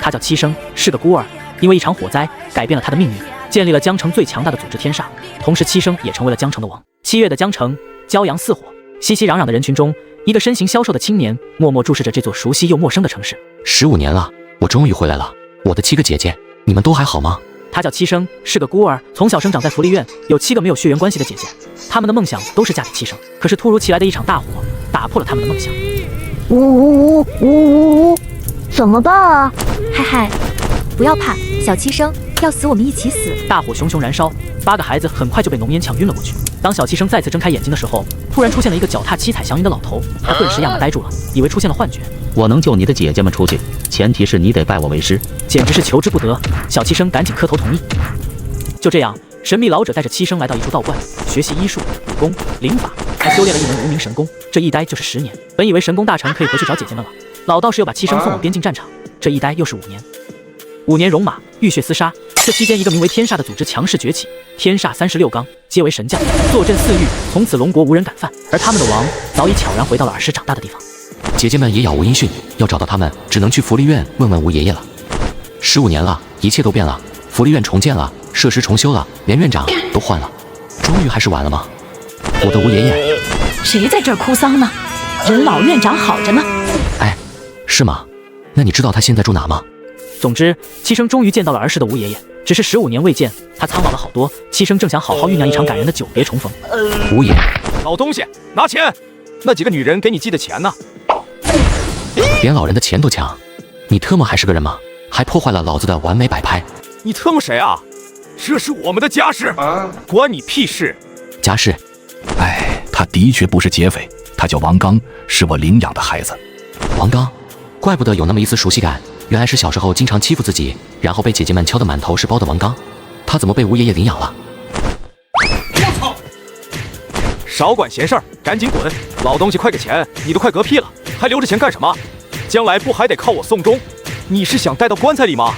他叫七生，是个孤儿，因为一场火灾改变了他的命运，建立了江城最强大的组织天煞。同时，七生也成为了江城的王。7月的江城，骄阳似火，熙熙攘攘的人群中，一个身形消瘦的青年默默注视着这座熟悉又陌生的城市。15年了，我终于回来了，我的7个姐姐，你们都还好吗？他叫七生，是个孤儿，从小生长在福利院，有7个没有血缘关系的姐姐，他们的梦想都是嫁给七生。可是突如其来的一场大火打破了他们的梦想。呜呜呜呜呜！怎么办啊？嗨嗨，不要怕，小七生，要死我们一起死。大火熊熊燃烧，8个孩子很快就被浓烟呛晕了过去。当小七生再次睁开眼睛的时候，突然出现了一个脚踏7彩祥云的老头，他顿时哑巴呆住了，以为出现了幻觉。我能救你的姐姐们出去，前提是你得拜我为师。简直是求之不得，小七生赶紧磕头同意。就这样，神秘老者带着七生来到一处道观，学习医术、武功、灵法，还修炼了一门无名神功。这一待就是10年。本以为神功大成可以回去找姐姐们了，老道士又把七生送往边境战场，这一待又是5年。5年戎马，浴血厮杀。这期间，一个名为天煞的组织强势崛起，天煞36纲皆为神将，坐镇4域，从此龙国无人敢犯。而他们的王早已悄然回到了儿时长大的地方。姐姐们也杳无音讯，要找到他们，只能去福利院问问吴爷爷了。15年了，一切都变了，福利院重建了，设施重修了，连院长都换了，终于还是晚了吗？我的吴爷爷，谁在这儿哭丧呢？人老院长好着呢。哎，是吗？那你知道他现在住哪吗？总之，七生终于见到了儿时的吴爷爷，只是15年未见，他苍老了好多。七生正想好好酝酿一场感人的久别重逢。吴爷，老东西，拿钱！那几个女人给你寄的钱呢？连老人的钱都抢，你特么还是个人吗？还破坏了老子的完美摆拍！你特么谁啊？这是我们的家事，关你屁事！家事？哎，他的确不是劫匪，他叫王刚，是我领养的孩子。王刚，怪不得有那么一丝熟悉感，原来是小时候经常欺负自己，然后被姐姐们敲得满头是包的王刚。他怎么被吴爷爷领养了？我操！少管闲事儿，赶紧滚！老东西，快给钱！你都快嗝屁了，还留着钱干什么？将来不还得靠我送终？你是想带到棺材里吗？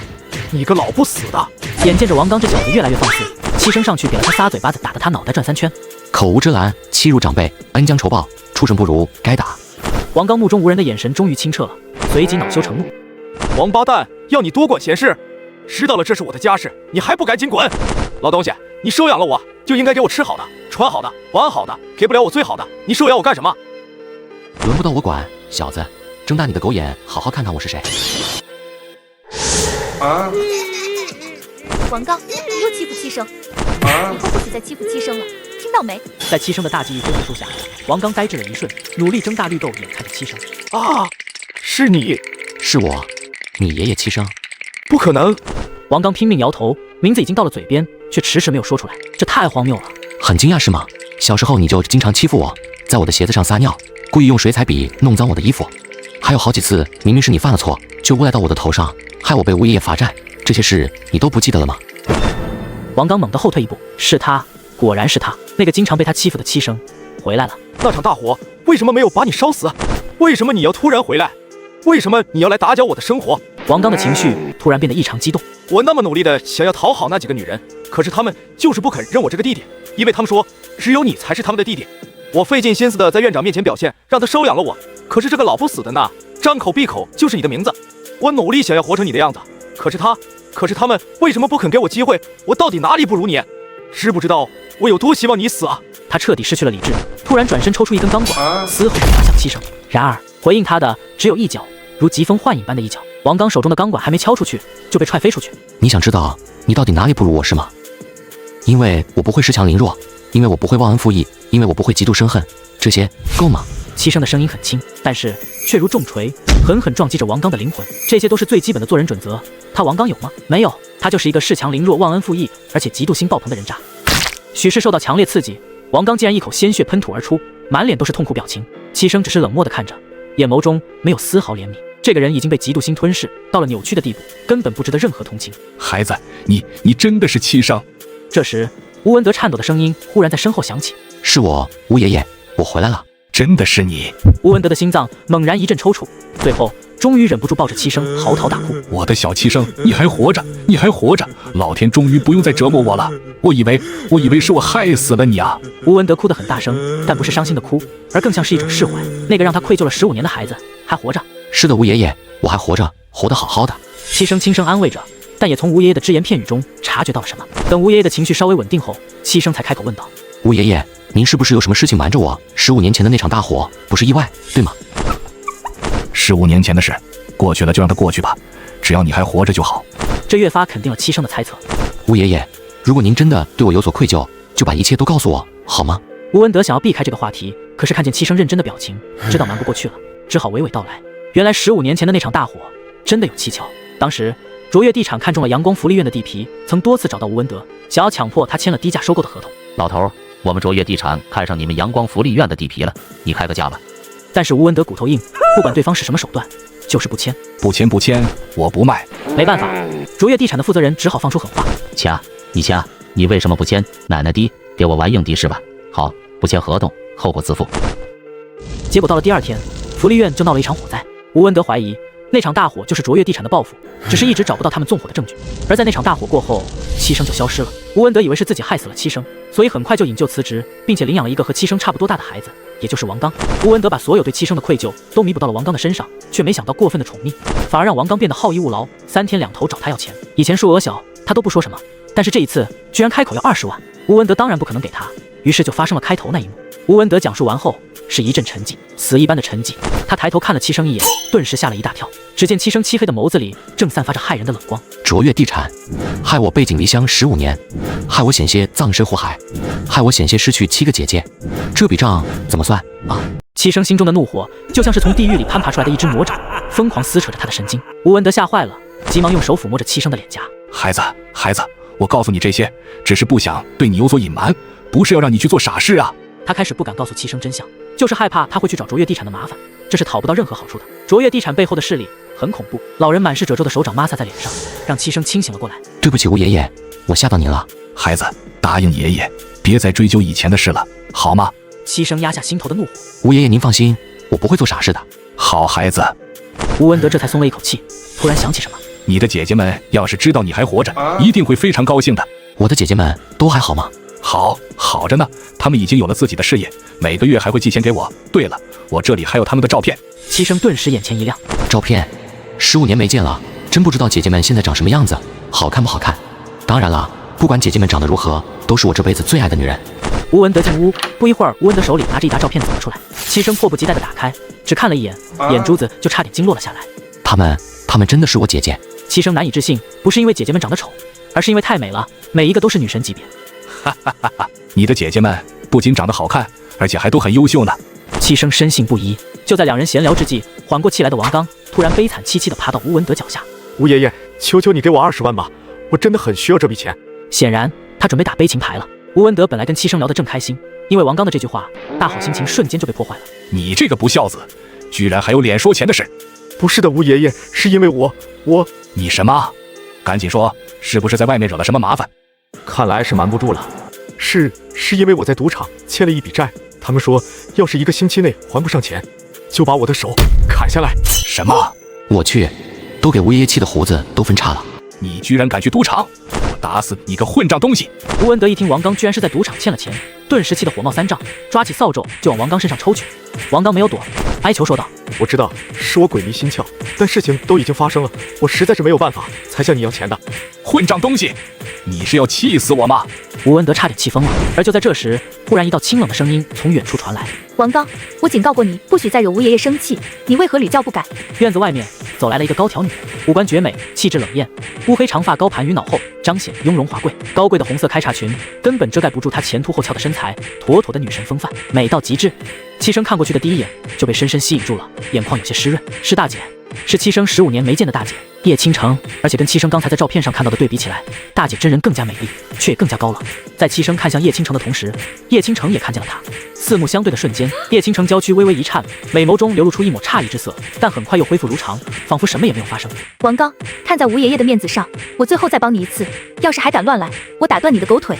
你个老不死的！眼见着王刚这小子越来越放肆，七生上去给了他仨嘴巴子，打得他脑袋转3圈。口无遮拦，欺辱长辈，恩将仇报，畜生不如，该打！王刚目中无人的眼神终于清澈了，随即恼羞成怒。王八蛋，要你多管闲事！知道了这是我的家事，你还不赶紧滚！老东西，你收养了我，就应该给我吃好的、穿好的、玩好的，给不了我最好的，你收养我干什么？轮不到我管，小子，睁大你的狗眼，好好看看我是谁！王刚，你又欺负七生，以后不许再欺负七生了，听到没？在七生的大记忆恢复术下，王刚呆滞了一瞬，努力睁大绿豆眼看着七生。啊，是你，是我，你爷爷七生？不可能！王刚拼命摇头，名字已经到了嘴边，却迟迟没有说出来，这太荒谬了。很惊讶是吗？小时候你就经常欺负我，在我的鞋子上撒尿，故意用水彩笔弄脏我的衣服，还有好几次明明是你犯了错，却诬赖到我的头上，害我被吴爷爷罚站，这些事你都不记得了吗？王刚猛地后退一步，是他，果然是他，那个经常被他欺负的七生回来了。那场大火为什么没有把你烧死？为什么你要突然回来？为什么你要来打搅我的生活？王刚的情绪突然变得异常激动。我那么努力的想要讨好那几个女人，可是她们就是不肯认我这个弟弟，因为他们说只有你才是他们的弟弟。我费尽心思的在院长面前表现，让他收养了我，可是这个老不死的呢，张口闭口就是你的名字。我努力想要活成你的样子，可是他们为什么不肯给我机会？我到底哪里不如你？知不知道我有多希望你死啊？他彻底失去了理智，突然转身抽出一根钢管，嘶吼着砸向七生。然而回应他的只有一脚，如疾风幻影般的一脚。王刚手中的钢管还没敲出去，就被踹飞出去。你想知道你到底哪里不如我是吗？因为我不会恃强凌弱，因为我不会忘恩负义，因为我不会嫉妒生恨，这些够吗？七生的声音很轻，但是却如重锤，狠狠撞击着王刚的灵魂。这些都是最基本的做人准则，他王刚有吗？没有，他就是一个恃强凌弱、忘恩负义，而且嫉妒心爆棚的人渣。许是受到强烈刺激，王刚竟然一口鲜血喷吐而出，满脸都是痛苦表情。七生只是冷漠地看着，眼眸中没有丝毫怜悯。这个人已经被嫉妒心吞噬，到了扭曲的地步，根本不值得任何同情。孩子，你真的是七生？这时，吴文德颤抖的声音忽然在身后响起：“是我，吴爷爷，我回来了。”真的是你！吴文德的心脏猛然一阵抽搐，最后终于忍不住抱着七生嚎啕大哭。我的小七生，你还活着，你还活着！老天终于不用再折磨我了。我以为是我害死了你啊！吴文德哭得很大声，但不是伤心的哭，而更像是一种释怀。那个让他愧疚了15年的孩子还活着。是的，吴爷爷，我还活着，活得好好的。七生轻声安慰着，但也从吴爷爷的只言片语中察觉到了什么。等吴爷爷的情绪稍微稳定后，七生才开口问道：“吴爷爷，您是不是有什么事情瞒着我？15年前的那场大火不是意外，对吗？15年前的事，过去了就让它过去吧，只要你还活着就好。”这越发肯定了七生的猜测。吴爷爷，如果您真的对我有所愧疚，就把一切都告诉我，好吗？吴文德想要避开这个话题，可是看见七生认真的表情，知道瞒不过去了，只好娓娓道来。原来15年前的那场大火真的有蹊跷。当时卓越地产看中了阳光福利院的地皮，曾多次找到吴文德，想要强迫他签了低价收购的合同。老头，我们卓越地产看上你们阳光福利院的地皮了，你开个价吧。但是吴文德骨头硬，不管对方是什么手段，就是不签。不签，我不卖。没办法，卓越地产的负责人只好放出狠话：签，你签，你为什么不签？奶奶的，给我玩硬敌是吧？好，不签合同，后果自负。结果到了第2天，福利院就闹了一场火灾。吴文德怀疑那场大火就是卓越地产的报复，只是一直找不到他们纵火的证据。而在那场大火过后，七生就消失了。吴文德以为是自己害死了七生，所以很快就引咎辞职，并且领养了一个和七生差不多大的孩子，也就是王刚。吴文德把所有对七生的愧疚都弥补到了王刚的身上，却没想到过分的宠溺，反而让王刚变得好逸恶劳，3天2头找他要钱。以前数额小他都不说什么，但是这一次居然开口要20万，吴文德当然不可能给他，于是就发生了开头那一幕。吴文德讲述完后是一阵沉寂，死一般的沉寂。他抬头看了七生一眼，顿时吓了一大跳。只见七生漆黑的眸子里正散发着骇人的冷光。卓越地产，害我背井离乡15年，害我险些葬身火海，害我险些失去7个姐姐，这笔账怎么算啊？七生心中的怒火就像是从地狱里攀爬出来的一只魔爪，疯狂撕扯着他的神经。吴文德吓坏了，急忙用手抚摸着七生的脸颊。孩子，我告诉你这些，只是不想对你有所隐瞒，不是要让你去做傻事啊。他开始不敢告诉七生真相，就是害怕他会去找卓越地产的麻烦，这是讨不到任何好处的。卓越地产背后的势力很恐怖，老人满是褶皱的手掌摩挲在脸上，让七生清醒了过来。对不起吴爷爷，我吓到您了。孩子，答应爷爷，别再追究以前的事了，好吗？七生压下心头的怒火。吴爷爷您放心，我不会做傻事的。好孩子。吴文德这才松了一口气，突然想起什么，你的姐姐们要是知道你还活着，一定会非常高兴的。我的姐姐们都还好吗？好着呢，他们已经有了自己的事业，每个月还会寄钱给我。对了，我这里还有他们的照片。七生顿时眼前一亮，照片？15年没见了，真不知道姐姐们现在长什么样子，好看不好看？当然了，不管姐姐们长得如何，都是我这辈子最爱的女人。吴文德进屋，不一会儿，吴文德手里拿着一沓照片走了出来。七生迫不及待地打开，只看了一眼，眼珠子就差点惊落了下来。她们真的是我姐姐？七生难以置信，不是因为姐姐们长得丑，而是因为太美了，每一个都是女神级别。你的姐姐们不仅长得好看，而且还都很优秀呢。七生深信不疑。就在两人闲聊之际，缓过气来的王刚突然悲惨戚戚地爬到吴文德脚下。吴爷爷，求求你给我20万吧，我真的很需要这笔钱。显然他准备打悲情牌了。吴文德本来跟七生聊得正开心，因为王刚的这句话，大好心情瞬间就被破坏了。你这个不孝子，居然还有脸说钱的事。不是的，吴爷爷，是因为我你什么？赶紧说，是不是在外面惹了什么麻烦？看来是瞒不住了。是因为我在赌场欠了一笔债，他们说要是1个星期内还不上钱，就把我的手砍下来。什么？我去，都给吴爷爷气的胡子都分叉了。你居然敢去赌场，我打死你个混账东西！吴文德一听王刚居然是在赌场欠了钱，顿时气得火冒3丈，抓起扫帚就往王刚身上抽去。王刚没有躲，哀求说道：我知道是我鬼迷心窍，但事情都已经发生了，我实在是没有办法才向你要钱的。混账东西，你是要气死我吗？吴文德差点气疯了。而就在这时，忽然一道清冷的声音从远处传来：王刚，我警告过你，不许再惹吴爷爷生气，你为何屡教不改？院子外面走来了一个高挑女人，五官绝美，气质冷艳，乌黑长发高盘于脑后，彰显雍容华贵。高贵的红色开叉裙根本遮盖不住她前凸后翘的身材，妥妥的女神风范，美到极致。七生看过去的第一眼就被深深吸引住了，眼眶有些湿润。是大姐，是七生15年没见的大姐叶倾城，而且跟七生刚才在照片上看到的对比起来，大姐真人更加美丽，却也更加高冷。在七生看向叶倾城的同时，叶倾城也看见了她。四目相对的瞬间，叶倾城娇躯微微一颤，美眸中流露出一抹诧异之色，但很快又恢复如常，仿佛什么也没有发生。王刚，看在吴爷爷的面子上，我最后再帮你一次，要是还敢乱来，我打断你的狗腿。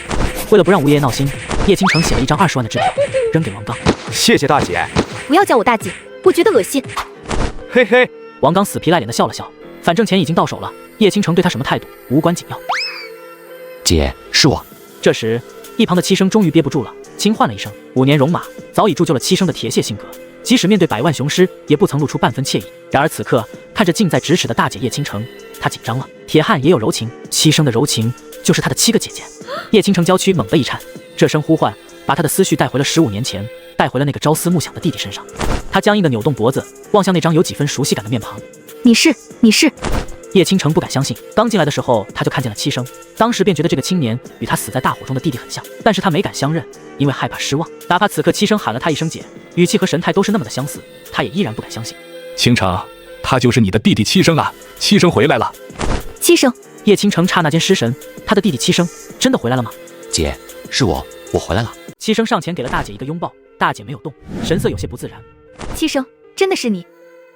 为了不让吴爷爷闹心，叶倾城写了一张20万的支票扔给王刚。谢谢大姐。不要叫我大姐，我觉得恶心。嘿嘿。王刚死皮赖脸的笑了笑，反正钱已经到手了，叶倾城对他什么态度无关紧要。姐，是我。这时一旁的七生终于憋不住了，轻唤了一声。5年戎马早已铸就了七生的铁血性格，即使面对百万雄师，也不曾露出半分怯意。然而此刻看着近在咫尺的大姐叶倾城，他紧张了。铁汉也有柔情，七生的柔情就是他的7个姐姐。叶倾城娇躯猛地一颤，这声呼唤把他的思绪带回了15年前，带回了那个朝思暮想的弟弟身上。他僵硬地扭动脖子，望向那张有几分熟悉感的面庞。你是？叶倾城不敢相信，刚进来的时候他就看见了七生，当时便觉得这个青年与他死在大火中的弟弟很像，但是他没敢相认，因为害怕失望。哪怕此刻七生喊了他一声姐，语气和神态都是那么的相似，他也依然不敢相信。倾城，他就是你的弟弟七生啊！七生回来了。七生，叶倾城刹那间失神，他的弟弟七生真的回来了吗？姐，是我回来了。七生上前给了大姐一个拥抱，大姐没有动，神色有些不自然。七生，真的是你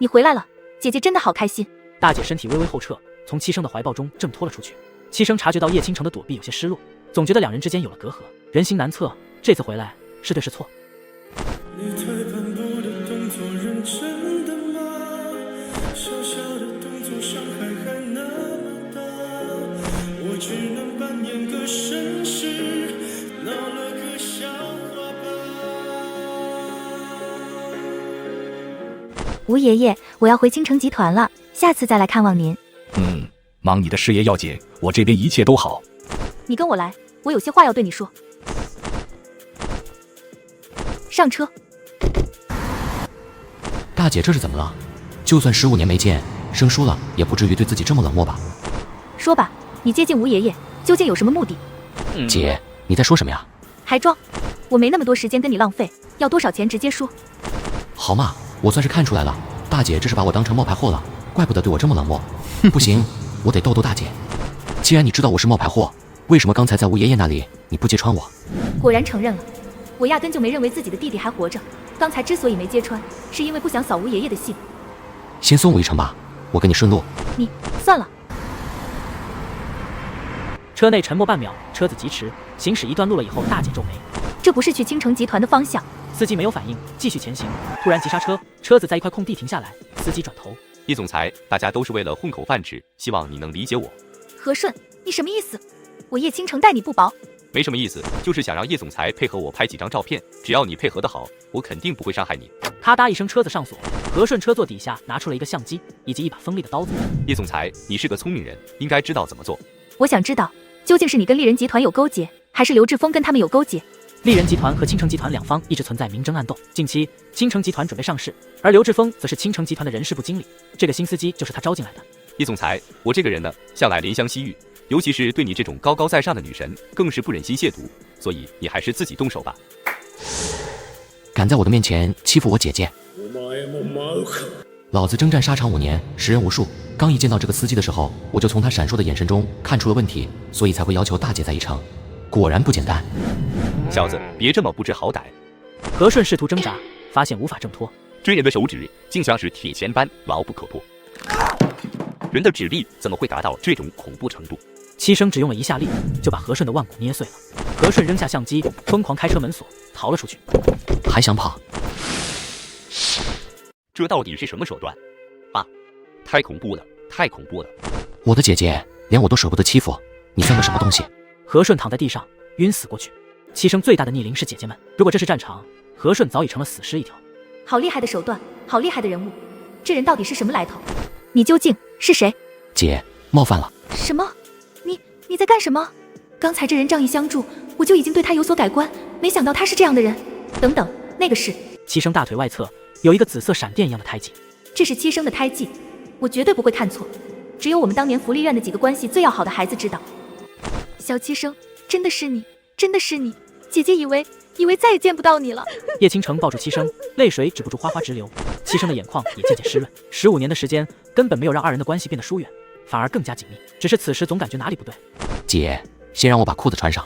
回来了，姐姐真的好开心。大姐身体微微后撤，从七生的怀抱中挣脱了出去。七生察觉到叶倾城的躲避有些失落，总觉得两人之间有了隔阂，人心难测，这次回来是对是错？你退半步的动作认真的吗？小小的动作伤害还那么大，我只能扮演个绅士，闹了个笑话吧。吴爷爷，我要回倾城集团了，下次再来看望您。忙你的事业要紧，我这边一切都好。你跟我来，我有些话要对你说。上车。大姐这是怎么了？就算15年没见，生疏了也不至于对自己这么冷漠吧？说吧，你接近吴爷爷究竟有什么目的？姐，你在说什么呀？还装？我没那么多时间跟你浪费，要多少钱直接说。好嘛，我算是看出来了，大姐这是把我当成冒牌货了，怪不得对我这么冷漠。不行，我得逗逗大姐。既然你知道我是冒牌货，为什么刚才在吴爷爷那里你不揭穿我？果然承认了，我压根就没认为自己的弟弟还活着。刚才之所以没揭穿，是因为不想扫吴爷爷的兴。先送我一程吧，我跟你顺路。你算了。车内沉默半秒，车子疾驰，行驶一段路了以后，大姐皱眉，这不是去倾城集团的方向。司机没有反应，继续前行。突然急刹车，车子在一块空地停下来，司机转头。叶总裁，大家都是为了混口饭吃，希望你能理解我。和顺，你什么意思？我叶倾城待你不薄。没什么意思，就是想让叶总裁配合我拍几张照片，只要你配合得好，我肯定不会伤害你。咔嗒一声，车子上锁，和顺车座底下拿出了一个相机以及一把锋利的刀子。叶总裁，你是个聪明人，应该知道怎么做。我想知道，究竟是你跟丽人集团有勾结，还是刘志峰跟他们有勾结？丽人集团和倾城集团两方一直存在明争暗斗，近期倾城集团准备上市，而刘志峰则是倾城集团的人事部经理，这个新司机就是他招进来的。叶总裁，我这个人呢，向来怜香惜玉，尤其是对你这种高高在上的女神，更是不忍心亵渎，所以你还是自己动手吧。敢在我的面前欺负我姐姐，老子征战沙场5年，识人无数。刚一见到这个司机的时候，我就从他闪烁的眼神中看出了问题，所以才会要求大姐在一程。果然不简单。小子，别这么不知好歹。和顺试图挣扎，发现无法挣脱，追人的手指竟像是铁钳般牢不可破。人的指力怎么会达到这种恐怖程度？七生只用了一下力，就把和顺的腕骨捏碎了。和顺扔下相机，疯狂开车门锁，逃了出去。还想跑？这到底是什么手段啊？太恐怖了，太恐怖了！我的姐姐连我都舍不得欺负，你算个什么东西？和顺躺在地上晕死过去。七生最大的逆鳞是姐姐们，如果这是战场，和顺早已成了死尸一条。好厉害的手段，好厉害的人物，这人到底是什么来头？你究竟是谁？姐，冒犯了。什么？你在干什么？刚才这人仗义相助，我就已经对他有所改观，没想到他是这样的人。等等，那个是……七生大腿外侧有一个紫色闪电一样的胎记，这是七生的胎记，我绝对不会看错。只有我们当年福利院的几个关系最要好的孩子知道。小七生，真的是你，真的是你，姐姐以为再也见不到你了。叶倾城抱住七生，泪水止不住哗哗直流，七生的眼眶也渐渐湿润。15年的时间根本没有让二人的关系变得疏远，反而更加紧密。只是此时总感觉哪里不对。姐，先让我把裤子穿上。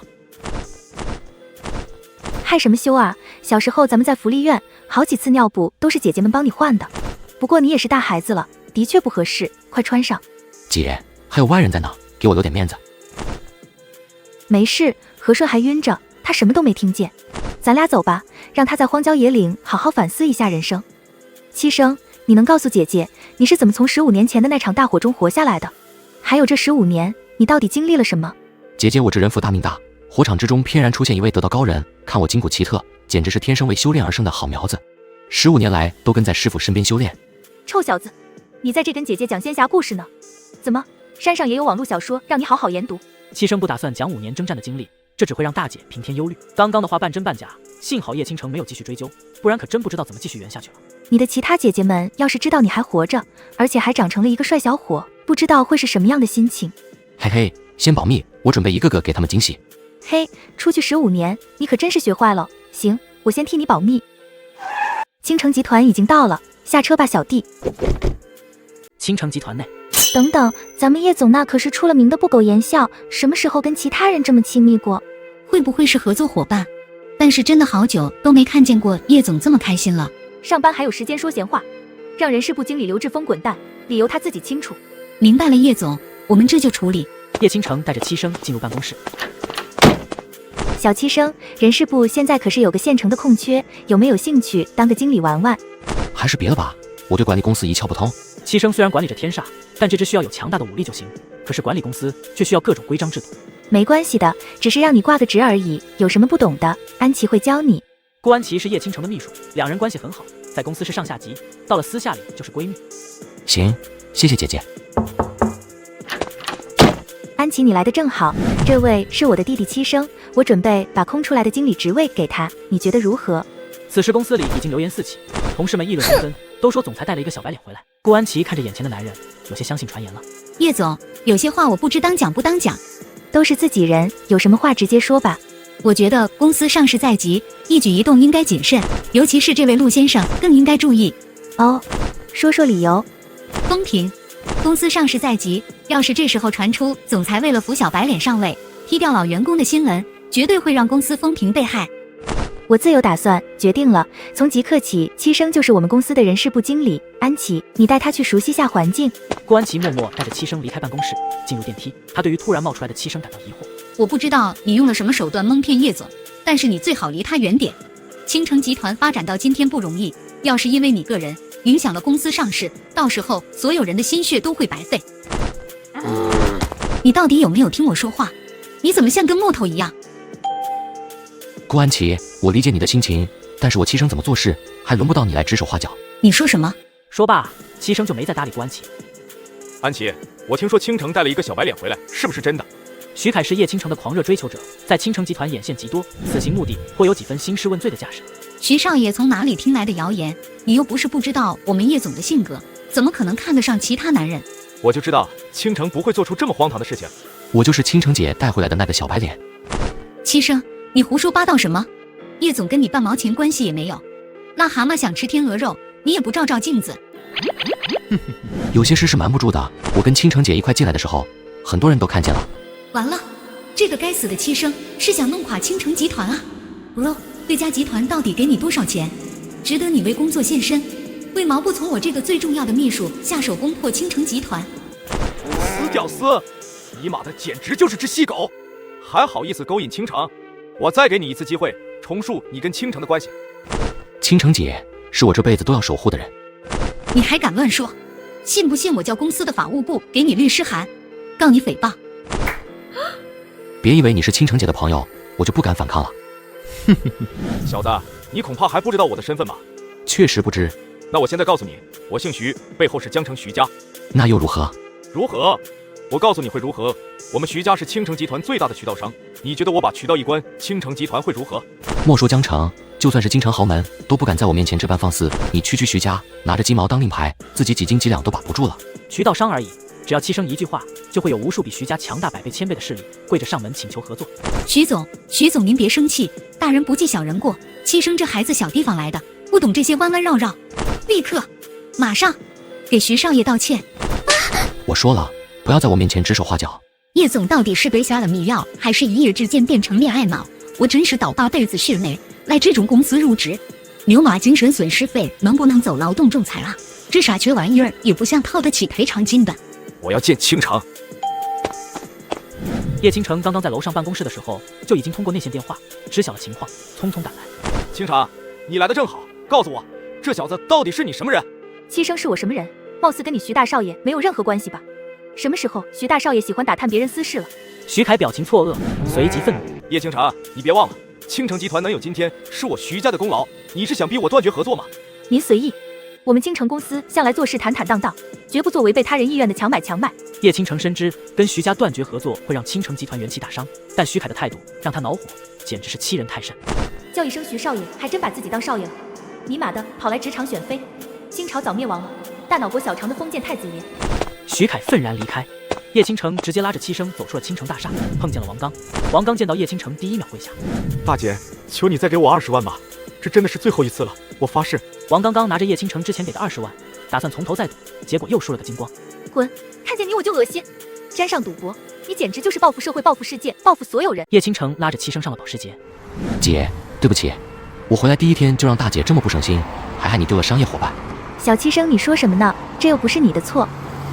害什么羞啊？小时候咱们在福利院，好几次尿布都是姐姐们帮你换的。不过你也是大孩子了，的确不合适，快穿上。姐，还有外人在呢，给我留点面子。没事，和顺还晕着，他什么都没听见。咱俩走吧，让他在荒郊野岭好好反思一下人生。七生，你能告诉姐姐，你是怎么从15年前的那场大火中活下来的？还有这15年，你到底经历了什么？姐姐，我这人福大命大，火场之中翩然出现一位得道高人，看我筋骨奇特，简直是天生为修炼而生的好苗子。15年来都跟在师傅身边修炼。臭小子，你在这跟姐姐讲仙侠故事呢？怎么，山上也有网络小说让你好好研读？七生不打算讲5年征战的经历，这只会让大姐平添忧虑。刚刚的话半真半假，幸好叶倾城没有继续追究，不然可真不知道怎么继续圆下去了。你的其他姐姐们要是知道你还活着，而且还长成了一个帅小伙，不知道会是什么样的心情。嘿嘿，先保密，我准备一个个给他们惊喜。嘿，出去15年，你可真是学坏了。行，我先替你保密。倾城集团已经到了，下车吧，小弟。倾城集团内，等等，咱们叶总那可是出了名的不苟言笑，什么时候跟其他人这么亲密过？会不会是合作伙伴？但是真的好久都没看见过叶总这么开心了。上班还有时间说闲话，让人事部经理刘志峰滚蛋，理由他自己清楚。明白了，叶总，我们这就处理。叶倾城带着七生进入办公室。小七生，人事部现在可是有个现成的空缺，有没有兴趣当个经理玩玩？还是别了吧，我对管理公司一窍不通。七生虽然管理着天煞，但这只需要有强大的武力就行。可是管理公司却需要各种规章制度。没关系的，只是让你挂个职而已，有什么不懂的，安琪会教你。顾安琪是叶倾城的秘书，两人关系很好，在公司是上下级，到了私下里就是闺蜜。行，谢谢姐姐。安琪，你来的正好，这位是我的弟弟七生，我准备把空出来的经理职位给他，你觉得如何？此时公司里已经流言四起，同事们议论纷纷，都说总裁带了一个小白脸回来。顾安琪看着眼前的男人，有些相信传言了。叶总，有些话我不知当讲不当讲，都是自己人，有什么话直接说吧。我觉得公司上市在即，一举一动应该谨慎，尤其是这位陆先生更应该注意。哦，说说理由。风评，公司上市在即，要是这时候传出总裁为了扶小白脸上位，踢掉老员工的新闻，绝对会让公司风评被害。我自有打算，决定了，从即刻起，七生就是我们公司的人事部经理。安琪，你带他去熟悉下环境。顾安琪默默带着七生离开办公室，进入电梯。他对于突然冒出来的七生感到疑惑。我不知道你用了什么手段蒙骗叶总，但是你最好离他远点。倾城集团发展到今天不容易，要是因为你个人影响了公司上市，到时候所有人的心血都会白费。你到底有没有听我说话？你怎么像根木头一样？顾安琪，我理解你的心情，但是我七生怎么做事，还轮不到你来指手画脚。你说什么？说罢，七生就没再搭理顾安琪。安琪，我听说倾城带了一个小白脸回来，是不是真的？徐凯是叶倾城的狂热追求者，在倾城集团眼线极多，此行目的或有几分兴师问罪的架势。徐少爷从哪里听来的谣言？你又不是不知道我们叶总的性格，怎么可能看得上其他男人？我就知道倾城不会做出这么荒唐的事情。我就是倾城姐带回来的那个小白脸。七生，你胡说八道什么？叶总跟你半毛钱关系也没有。癞蛤蟆想吃天鹅肉，你也不照照镜子。有些事是瞒不住的。我跟倾城姐一块进来的时候，很多人都看见了。完了，这个该死的七生是想弄垮倾城集团啊！对家集团到底给你多少钱，值得你为工作献身，为毛不从我这个最重要的秘书下手攻破倾城集团？死屌丝，尼玛的简直就是只细狗，还好意思勾引倾城？我再给你一次机会，重述你跟倾城的关系。倾城姐是我这辈子都要守护的人。你还敢乱说？信不信我叫公司的法务部给你律师函，告你诽谤？别以为你是倾城姐的朋友，我就不敢反抗了。小子，你恐怕还不知道我的身份吧？确实不知。那我现在告诉你，我姓徐，背后是江城徐家。那又如何？如何？我告诉你会如何。我们徐家是倾城集团最大的渠道商，你觉得我把渠道一关，倾城集团会如何？莫说江城，就算是京城豪门都不敢在我面前这般放肆。你区徐家，拿着鸡毛当令牌，自己几斤几两都把不住了。渠道商而已，只要七生一句话，就会有无数比徐家强大100倍1000倍的势力跪着上门请求合作。徐总您别生气，大人不计小人过。七生这孩子小地方来的，不懂这些弯弯绕绕，立刻马上给徐少爷道歉。我说了，不要在我面前指手画脚。叶总到底是被下了迷药，还是一夜之间变成恋爱脑？我真是倒8辈子室内来这种公司入职，牛马精神损失费能不能走劳动仲裁啊？这傻缺玩意儿也不像掏得起赔偿金的。我要见倾城。叶倾城刚刚在楼上办公室的时候，就已经通过内线电话知晓了情况，匆匆赶来。倾城，你来的正好，告诉我，这小子到底是你什么人？七生是我什么人？貌似跟你徐大少爷没有任何关系吧？什么时候徐大少爷喜欢打探别人私事了？徐凯表情错愕，随即愤怒。叶倾城，你别忘了，倾城集团能有今天是我徐家的功劳，你是想逼我断绝合作吗？您随意。我们京城公司向来做事坦坦荡荡，绝不做违背他人意愿的强买强卖。叶倾城深知跟徐家断绝合作会让倾城集团元气大伤，但徐凯的态度让他恼火，简直是欺人太甚。叫一声徐少爷，还真把自己当少爷了。尼玛的，跑来职场选妃，清朝早灭亡了，大脑国小长的封建太子爷。徐凯愤然离开，叶倾城直接拉着七生走出了倾城大厦，碰见了王刚。王刚见到叶倾城，第一秒跪下：“大姐，求你再给我20万吧，这真的是最后一次了，我发誓。”王刚刚拿着叶倾城之前给的20万，打算从头再赌，结果又输了个精光。滚！看见你我就恶心。沾上赌博，你简直就是报复社会、报复世界、报复所有人。叶倾城拉着七生上了保时捷。姐，对不起，我回来第一天就让大姐这么不省心，还害你丢了商业伙伴。小七生，你说什么呢？这又不是你的错。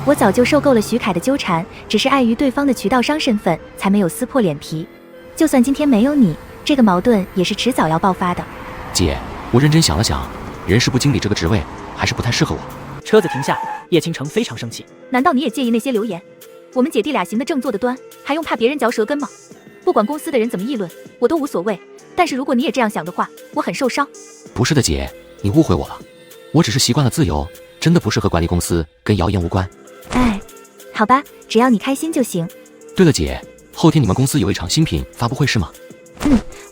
我早就受够了徐凯的纠缠，只是碍于对方的渠道商身份，才没有撕破脸皮。就算今天没有你，这个矛盾也是迟早要爆发的。姐，我认真想了想，人事部经理这个职位还是不太适合我。车子停下，叶倾城非常生气。难道你也介意那些流言？我们姐弟俩行得正坐得端，还用怕别人嚼舌根吗？不管公司的人怎么议论，我都无所谓。但是如果你也这样想的话，我很受伤。不是的姐，你误会我了，我只是习惯了自由，真的不适合管理公司，跟谣言无关。哎，好吧，只要你开心就行。对了姐，后天你们公司有一场新品发布会是吗？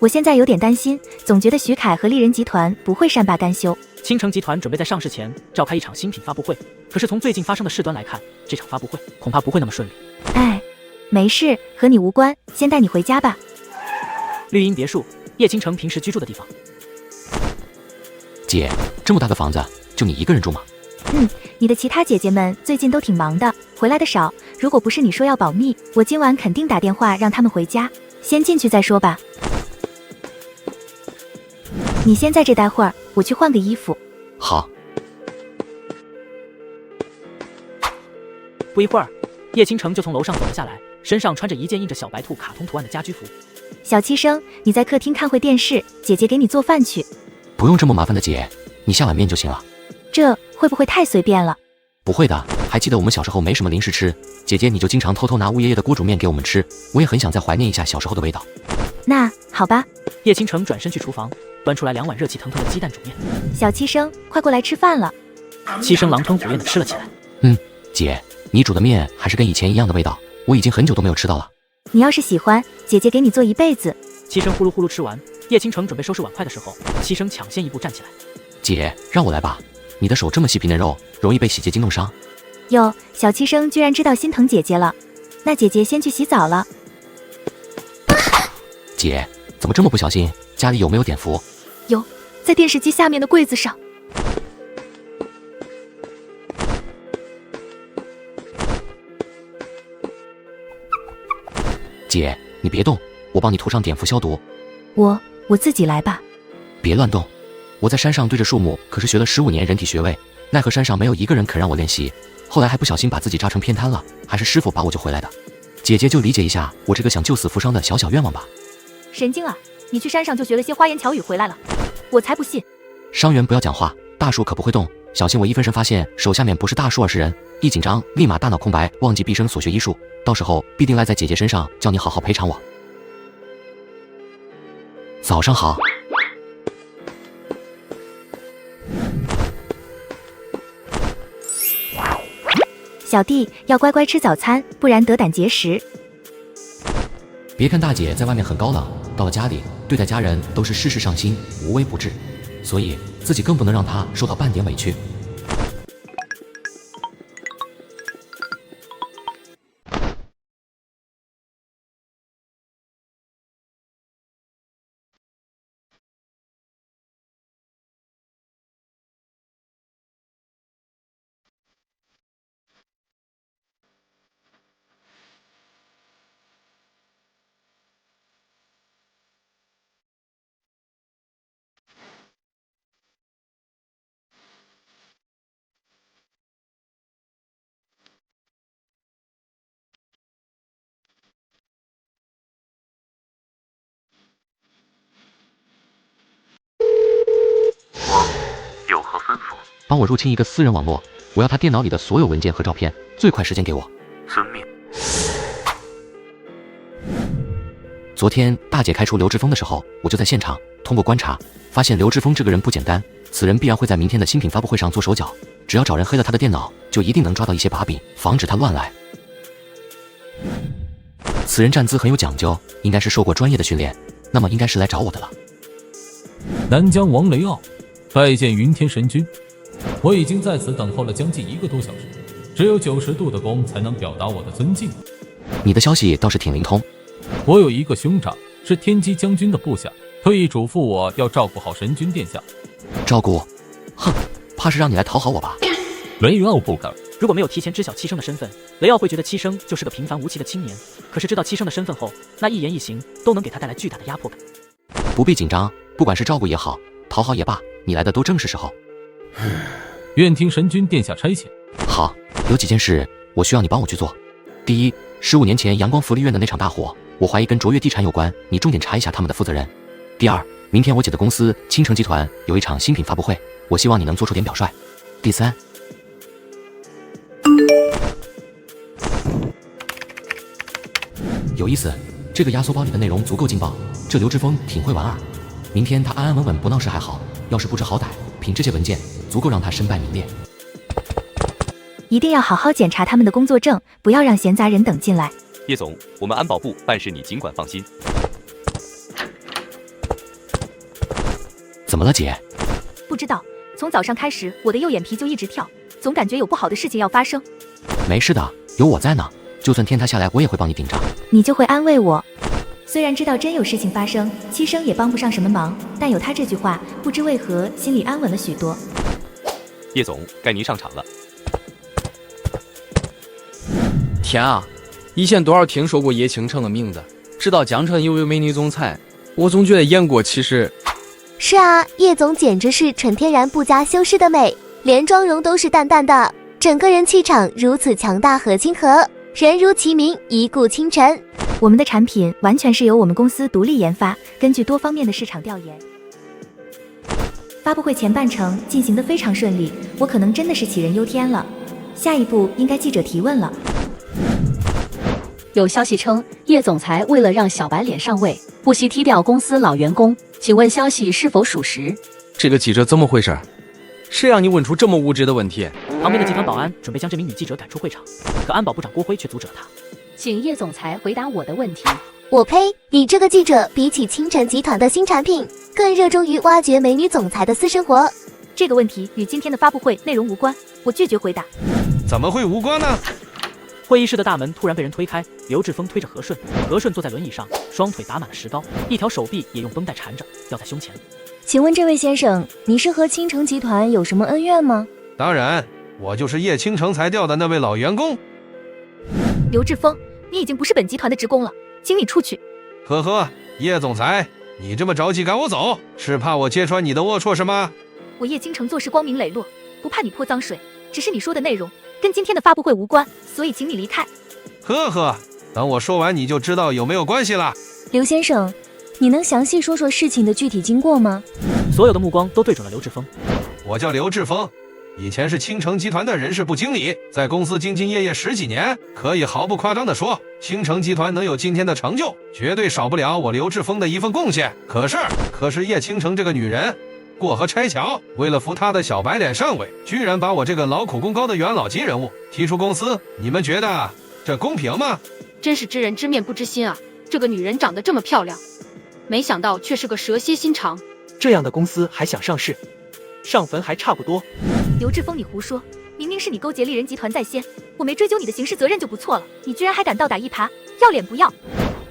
我现在有点担心，总觉得徐凯和丽人集团不会善罢甘休。倾城集团准备在上市前召开一场新品发布会，可是从最近发生的事端来看，这场发布会恐怕不会那么顺利。哎，没事，和你无关，先带你回家吧。绿荫别墅，叶倾城平时居住的地方。姐，这么大的房子，就你一个人住吗？你的其他姐姐们最近都挺忙的，回来的少。如果不是你说要保密，我今晚肯定打电话让他们回家。先进去再说吧。你先在这待会儿，我去换个衣服。好。不一会儿，叶倾城就从楼上走了下来，身上穿着一件印着小白兔卡通图案的家居服。小七生，你在客厅看会电视，姐姐给你做饭去。不用这么麻烦的姐，你下碗面就行了。这会不会太随便了？不会的，还记得我们小时候没什么零食吃，姐姐你就经常偷偷拿吴爷爷的锅煮面给我们吃，我也很想再怀念一下小时候的味道。那好吧。叶倾城转身去厨房，端出来2碗热气腾腾的鸡蛋煮面。小七生，快过来吃饭了。七生狼吞虎咽地吃了起来。姐，你煮的面还是跟以前一样的味道，我已经很久都没有吃到了。你要是喜欢，姐姐给你做一辈子。七生呼噜呼噜吃完，叶倾城准备收拾碗筷的时候，七生抢先一步站起来。姐，让我来吧，你的手这么细皮嫩肉，容易被洗洁精弄伤。哟，小七生居然知道心疼姐姐了，那姐姐先去洗澡了。姐，怎么这么不小心？家里有没有碘伏？有，在电视机下面的柜子上。姐，你别动，我帮你涂上碘伏消毒。我自己来吧。别乱动，我在山上对着树木可是学了15年人体穴位，奈何山上没有一个人肯让我练习，后来还不小心把自己扎成偏瘫了，还是师傅把我救回来的。姐姐就理解一下我这个想救死扶伤的小小愿望吧。神经啊，你去山上就学了些花言巧语回来了，我才不信。伤员不要讲话，大树可不会动，小心我一分神发现手下面不是大树而是人，一紧张立马大脑空白，忘记毕生所学医术，到时候必定赖在姐姐身上，叫你好好赔偿我。早上好。小弟要乖乖吃早餐，不然得胆结石。别看大姐在外面很高冷，到了家里对待家人都是事事上心，无微不至，所以自己更不能让她受到半点委屈。有何吩咐？帮我入侵一个私人网络，我要他电脑里的所有文件和照片，最快时间给我。遵命。昨天大姐开除刘志峰的时候，我就在现场，通过观察发现刘志峰这个人不简单，此人必然会在明天的新品发布会上做手脚，只要找人黑了他的电脑，就一定能抓到一些把柄，防止他乱来。此人站姿很有讲究，应该是受过专业的训练，那么应该是来找我的了。南疆王雷傲，拜见云天神君。我已经在此等候了将近1个多小时，只有90度的弓才能表达我的尊敬。你的消息倒是挺灵通。我有一个兄长是天机将军的部下，特意嘱咐我要照顾好神君殿下。照顾？哼，怕是让你来讨好我吧？雷傲不敢。如果没有提前知晓七生的身份，雷傲会觉得七生就是个平凡无奇的青年。可是知道七生的身份后，那一言一行都能给他带来巨大的压迫感。不必紧张，不管是照顾也好，讨好也罢，你来的都正是时候。愿听神君殿下差遣。好，有几件事我需要你帮我去做。第一，15年前阳光福利院的那场大火，我怀疑跟卓越地产有关，你重点查一下他们的负责人。第二，明天我姐的公司青城集团有一场新品发布会，我希望你能做出点表率。第三，有意思，这个压缩包里的内容足够劲爆，这刘志峰挺会玩啊。明天他安安稳稳不闹事还好，要是不知好歹，凭这些文件足够让他身败名裂。一定要好好检查他们的工作证，不要让闲杂人等进来。叶总，我们安保部办事你尽管放心。怎么了姐？不知道，从早上开始我的右眼皮就一直跳，总感觉有不好的事情要发生。没事的，有我在呢，就算天塌下来我也会帮你顶着。你就会安慰我。虽然知道真有事情发生，七生也帮不上什么忙，但有他这句话，不知为何心里安稳了许多。叶总，该您上场了。天啊，以前多少听说过叶倾城的名字，知道江城有位美女总裁，我总觉得言过其实。是啊，叶总简直是纯天然不加修饰的美，连妆容都是淡淡的，整个人气场如此强大和亲和，人如其名，一顾倾城。我们的产品完全是由我们公司独立研发，根据多方面的市场调研。发布会前半程进行得非常顺利，我可能真的是杞人忧天了。下一步应该记者提问了。有消息称，叶总裁为了让小白脸上位，不惜踢掉公司老员工，请问消息是否属实？这个记者怎么回事？谁让你问出这么无知的问题？旁边的集团保安准备将这名女记者赶出会场，可安保部长郭辉却阻止了他。请叶总裁回答我的问题。我呸！你这个记者比起青城集团的新产品，更热衷于挖掘美女总裁的私生活。这个问题与今天的发布会内容无关，我拒绝回答。怎么会无关呢？会议室的大门突然被人推开，刘志峰推着何顺，何顺坐在轮椅上，双腿打满了石膏，一条手臂也用绷带缠着，吊在胸前。请问这位先生，你是和青城集团有什么恩怨吗？当然，我就是叶倾城裁掉的那位老员工。刘志峰，你已经不是本集团的职工了，请你出去。呵呵，叶总裁，你这么着急赶我走，是怕我揭穿你的龌龊是吗？我叶倾城做事光明磊落，不怕你泼脏水，只是你说的内容跟今天的发布会无关，所以请你离开。呵呵，等我说完你就知道有没有关系了。刘先生，你能详细说说事情的具体经过吗？所有的目光都对准了刘志峰。我叫刘志峰，以前是青城集团的人事部经理，在公司兢兢业业10几年，可以毫不夸张地说，青城集团能有今天的成就，绝对少不了我刘志峰的一份贡献。可是叶倾城这个女人过河拆桥，为了扶她的小白脸上位，居然把我这个劳苦功高的元老级人物踢出公司，你们觉得这公平吗？真是知人知面不知心啊，这个女人长得这么漂亮，没想到却是个蛇蝎心肠。这样的公司还想上市，上坟还差不多。刘志峰，你胡说，明明是你勾结丽人集团在先，我没追究你的刑事责任就不错了，你居然还敢倒打一耙，要脸不要？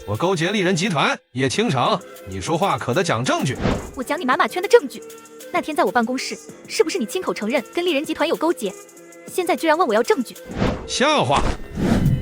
我勾结丽人集团，叶倾城，你说话可得讲证据。我讲你马圈的证据。那天在我办公室，是不是你亲口承认跟丽人集团有勾结？现在居然问我要证据，笑话！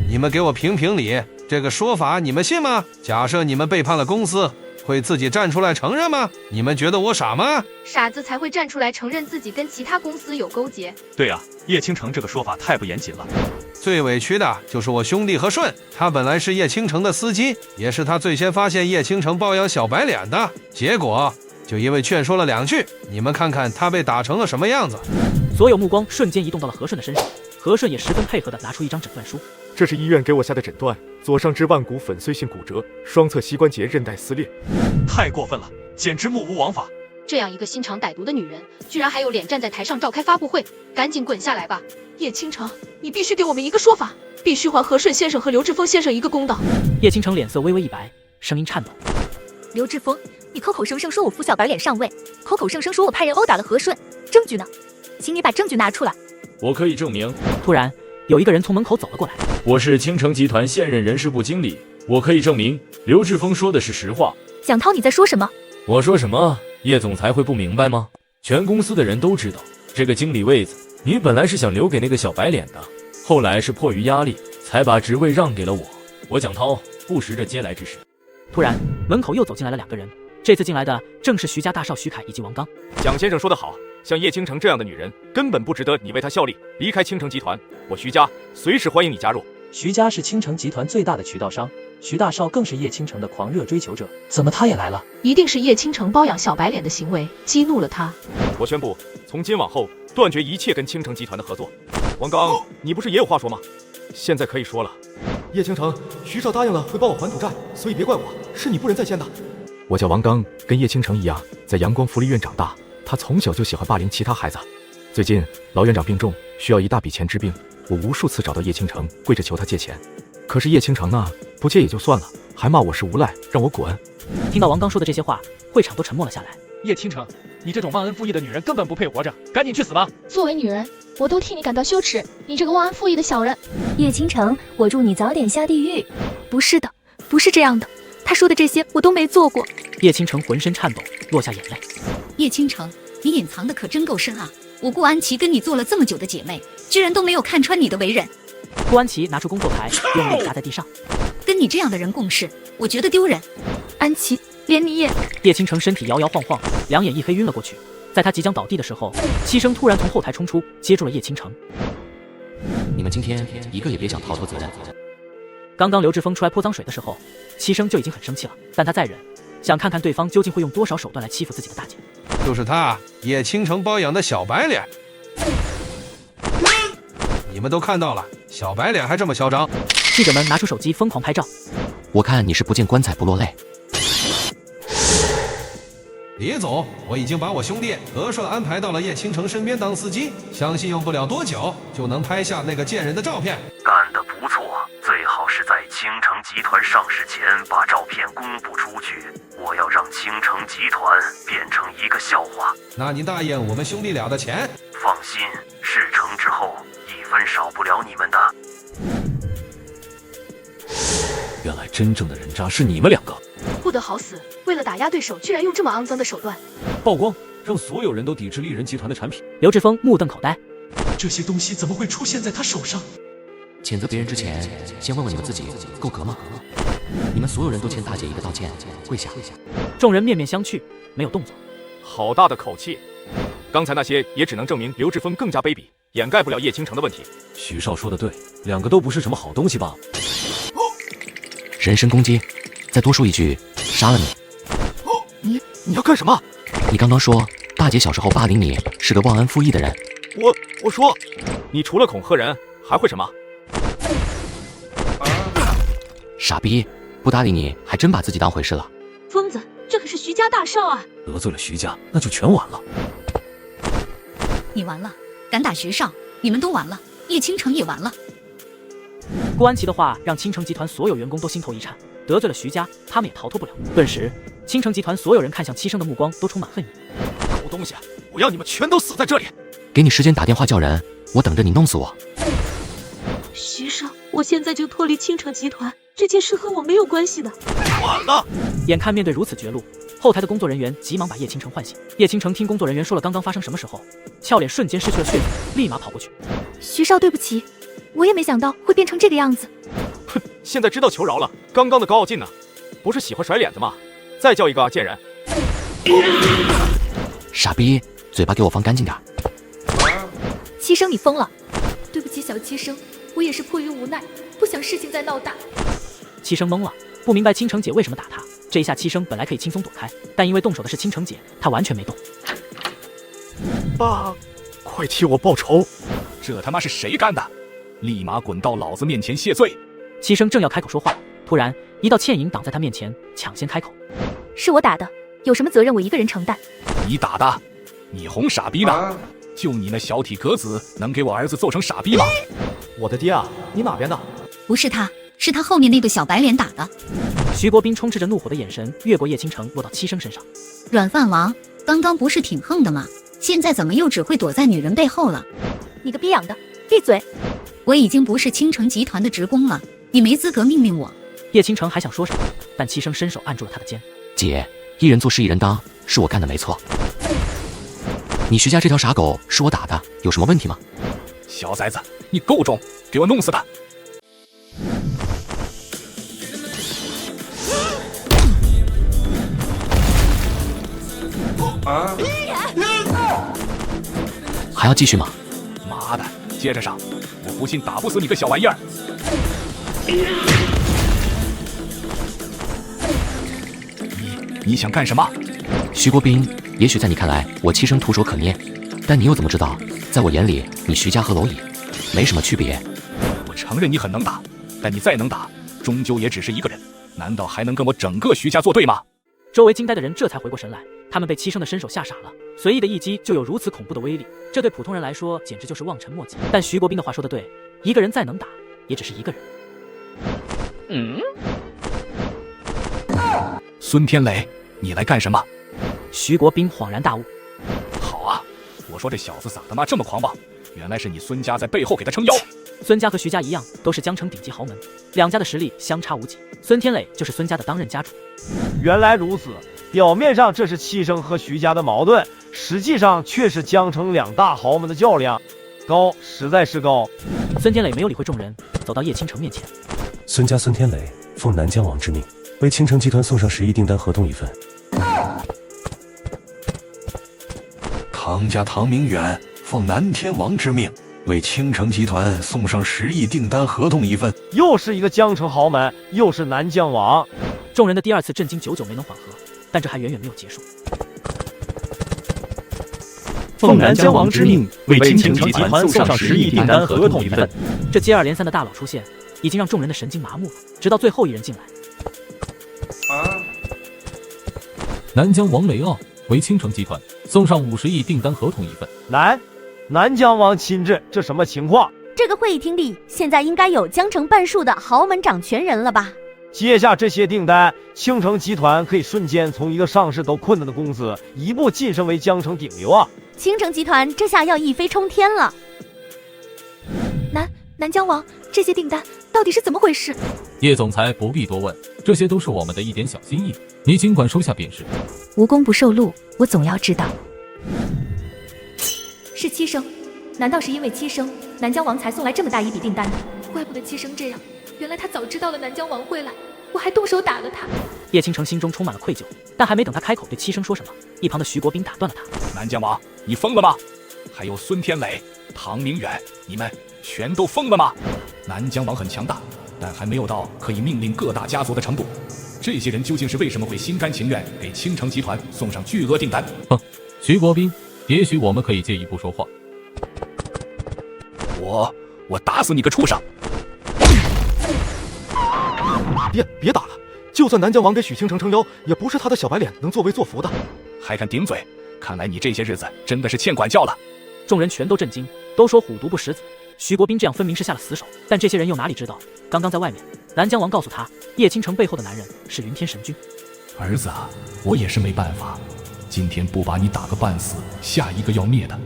你们给我评评理，这个说法你们信吗？假设你们背叛了公司，会自己站出来承认吗？你们觉得我傻吗？傻子才会站出来承认自己跟其他公司有勾结。对啊，叶倾城这个说法太不严谨了。最委屈的就是我兄弟何顺，他本来是叶倾城的司机，也是他最先发现叶倾城包养小白脸的，结果就因为劝说了2句，你们看看他被打成了什么样子。所有目光瞬间移动到了何顺的身上，何顺也十分配合地拿出一张诊断书。这是医院给我下的诊断，左上肢腕骨粉碎性骨折，双侧膝关节韧带撕裂。太过分了，简直目无王法。这样一个心肠歹毒的女人，居然还有脸站在台上召开发布会，赶紧滚下来吧！叶倾城，你必须给我们一个说法，必须还和顺先生和刘志峰先生一个公道。叶倾城脸色微微一白，声音颤抖。刘志峰，你口口声声说我扶小白脸上位，口口声声说我派人殴打了和顺，证据呢？请你把证据拿出来。我可以证明。突然，有一个人从门口走了过来。我是倾城集团现任人事部经理，我可以证明刘志峰说的是实话。蒋涛，你在说什么？我说什么？叶总裁会不明白吗？全公司的人都知道，这个经理位子，你本来是想留给那个小白脸的，后来是迫于压力，才把职位让给了我。我蒋涛不识这嗟来之食。突然，门口又走进来了2个人，这次进来的正是徐家大少徐凯以及王刚。蒋先生说得好，像叶倾城这样的女人，根本不值得你为她效力。离开倾城集团，我徐家随时欢迎你加入。徐家是倾城集团最大的渠道商，徐大少更是叶倾城的狂热追求者，怎么他也来了？一定是叶倾城包养小白脸的行为激怒了他。我宣布，从今往后断绝一切跟倾城集团的合作。王刚，你不是也有话说吗？现在可以说了。叶倾城，徐少答应了会帮我还赌债，所以别怪我，是你不忍在先的。我叫王刚，跟叶倾城一样，在阳光福利院长大。他从小就喜欢霸凌其他孩子。最近老院长病重，需要一大笔钱治病。我无数次找到叶倾城，跪着求他借钱，可是叶倾城呢，不借也就算了，还骂我是无赖，让我滚。听到王刚说的这些话，会场都沉默了下来。叶倾城，你这种忘恩负义的女人根本不配活着，赶紧去死吧！作为女人，我都替你感到羞耻，你这个忘恩负义的小人！叶倾城，我祝你早点下地狱。不是的，不是这样的，他说的这些我都没做过。叶倾城浑身颤抖，落下眼泪。叶倾城，你隐藏的可真够深啊！我顾安琪跟你做了这么久的姐妹，居然都没有看穿你的为人。顾安琪拿出工作牌，用力砸在地上。跟你这样的人共事，我觉得丢人。安琪，连你也……叶倾城身体摇摇晃晃，两眼一黑晕了过去。在他即将倒地的时候，七生突然从后台冲出，接住了叶倾城。你们今天一个也别想逃脱责任。刚刚刘志峰出来泼脏水的时候，七生就已经很生气了，但他再忍，想看看对方究竟会用多少手段来欺负自己的大姐。就是他，叶倾城包养的小白脸。你们都看到了，小白脸还这么嚣张。记者们拿出手机疯狂拍照。我看你是不见棺材不落泪。李总，我已经把我兄弟和顺安排到了叶倾城身边当司机，相信用不了多久就能拍下那个贱人的照片。干得不错，最好是在倾城集团上市前把照片公布出去，我要让倾城集团变成一个笑话。那你答应我们兄弟俩的钱？放心，事成之后1分少不了你们的。原来真正的人渣是你们2个。不得好死！为了打压对手，居然用这么肮脏的手段。曝光，让所有人都抵制丽人集团的产品。刘志峰目瞪口呆，这些东西怎么会出现在他手上？谴责别人之前，先问问你们自己够格吗？你们所有人都欠大姐一个道歉，跪下！众人面面相觑，没有动作。好大的口气！刚才那些也只能证明刘志峰更加卑鄙，掩盖不了叶倾城的问题。徐少说的对，2个都不是什么好东西吧？人身攻击，再多说一句，杀了你！你要干什么？你刚刚说大姐小时候霸凌你，是个忘恩负义的人。我说，你除了恐吓人还会什么？傻逼，不搭理你还真把自己当回事了。疯子，这可是徐家大少啊！得罪了徐家，那就全完了。你完了，敢打徐少，你们都完了，叶倾城也完了。顾安琪的话让倾城集团所有员工都心头一颤，得罪了徐家，他们也逃脱不了。顿时，倾城集团所有人看向七生的目光都充满恨意。狗东西，我要你们全都死在这里！给你时间打电话叫人，我等着你弄死我。徐少，我现在就脱离倾城集团，这件事和我没有关系的。晚了！眼看面对如此绝路，后台的工作人员急忙把叶倾城唤醒。叶倾城听工作人员说了刚刚发生什么时候，俏脸瞬间失去了血色，立马跑过去。徐少，对不起，我也没想到会变成这个样子。哼，现在知道求饶了，刚刚的高傲劲呢？不是喜欢甩脸子吗？再叫一个贱人！傻逼，嘴巴给我放干净点。七生，你疯了！对不起，小七生，我也是迫于无奈，不想事情再闹大。七生懵了，不明白倾城姐为什么打他。这一下七生本来可以轻松躲开，但因为动手的是倾城姐，他完全没动。爸，快替我报仇！这他妈是谁干的？立马滚到老子面前谢罪！七生正要开口说话，突然一道倩影挡在他面前，抢先开口：“是我打的，有什么责任我一个人承担？你打的，你哄傻逼呢？就你那小体格子，能给我儿子揍成傻逼吗？我的爹啊，你哪边的？不是他，是他后面那个小白脸打的。徐国斌充斥着怒火的眼神越过叶倾城，落到七生身上。软饭王，刚刚不是挺横的吗？现在怎么又只会躲在女人背后了？你个逼养的，闭嘴！我已经不是倾城集团的职工了，你没资格命令我。叶倾城还想说什么，但七生伸手按住了他的肩。姐，一人做事一人当，是我干的没错。你徐家这条傻狗是我打的，有什么问题吗？小崽子，你够重，给我弄死他！还要继续吗？妈的，接着上！我不信打不死你个小玩意儿！你想干什么？徐国斌，也许在你看来我七生徒手可捏，但你又怎么知道，在我眼里，你徐家和蝼蚁没什么区别。我承认你很能打，但你再能打，终究也只是一个人，难道还能跟我整个徐家作对吗？周围惊呆的人这才回过神来，他们被七生的身手吓傻了，随意的一击就有如此恐怖的威力，这对普通人来说简直就是望尘莫及。但徐国斌的话说得对，一个人再能打，也只是一个人。孙天磊，你来干什么？徐国斌恍然大悟。好啊，我说这小子咋他妈这么狂妄？原来是你孙家在背后给他撑腰。孙家和徐家一样，都是江城顶级豪门，两家的实力相差无几。孙天磊就是孙家的当任家主。原来如此，表面上这是七生和徐家的矛盾，实际上却是江城两大豪门的较量。高，实在是高。孙天磊没有理会众人，走到叶倾城面前。孙家孙天磊奉南疆王之命，为倾城集团送上10亿订单合同一份。唐家唐明远奉南天王之命，为倾城集团送上10亿订单合同一份。又是一个江城豪门，又是南疆王。众人的第二次震惊久久没能缓和，但这还远远没有结束。奉南疆王之命，为倾城集团送上10亿订单合同一份。这接二连三的大佬出现，已经让众人的神经麻木了。直到最后一人进来。南疆王雷傲为倾城集团送上50亿订单合同一份。南疆王亲至，这什么情况？这个会议厅里现在应该有江城半数的豪门掌权人了吧？接下这些订单，倾城集团可以瞬间从一个上市都困难的公司，一步晋升为江城顶流啊！倾城集团这下要一飞冲天了。南疆王，这些订单到底是怎么回事？叶总裁不必多问，这些都是我们的一点小心意，你尽管收下便是。无功不受禄，我总要知道。是七生，难道是因为七生，南疆王才送来这么大一笔订单的？怪不得七生这样，原来他早知道了南疆王会来，我还动手打了他。叶倾城心中充满了愧疚，但还没等他开口对七生说什么，一旁的徐国斌打断了他。南疆王，你疯了吗？还有孙天磊、唐明远，你们全都疯了吗？南疆王很强大，但还没有到可以命令各大家族的程度。这些人究竟是为什么会心甘情愿给倾城集团送上巨额订单？徐国斌，也许我们可以借一步说话。我打死你个畜生！别打了，就算南疆王给许倾城撑腰，也不是他的小白脸能作威作福的。还敢顶嘴？看来你这些日子真的是欠管教了。众人全都震惊，都说虎毒不食子。徐国斌这样分明是下了死手，但这些人又哪里知道，刚刚在外面，南疆王告诉他，叶倾城背后的男人是云天神君。儿子啊，我也是没办法，今天不把你打个半死，下一个要灭的，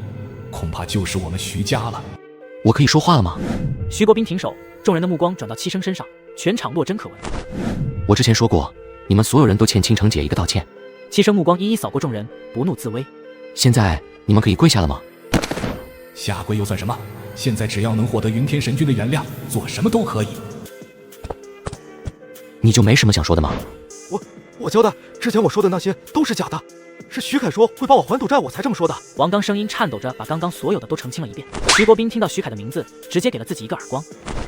恐怕就是我们徐家了。我可以说话了吗？徐国斌停手，众人的目光转到七生身上，全场落针可闻。我之前说过，你们所有人都欠倾城姐一个道歉。七生目光一一扫过众人，不怒自威。现在你们可以跪下了吗？下跪又算什么？现在只要能获得云天神君的原谅，做什么都可以。你就没什么想说的吗？我交代，之前我说的那些都是假的，是徐凯说会帮我还赌债，我才这么说的。王刚声音颤抖着把刚刚所有的都澄清了一遍。徐国斌听到徐凯的名字，直接给了自己一个耳光。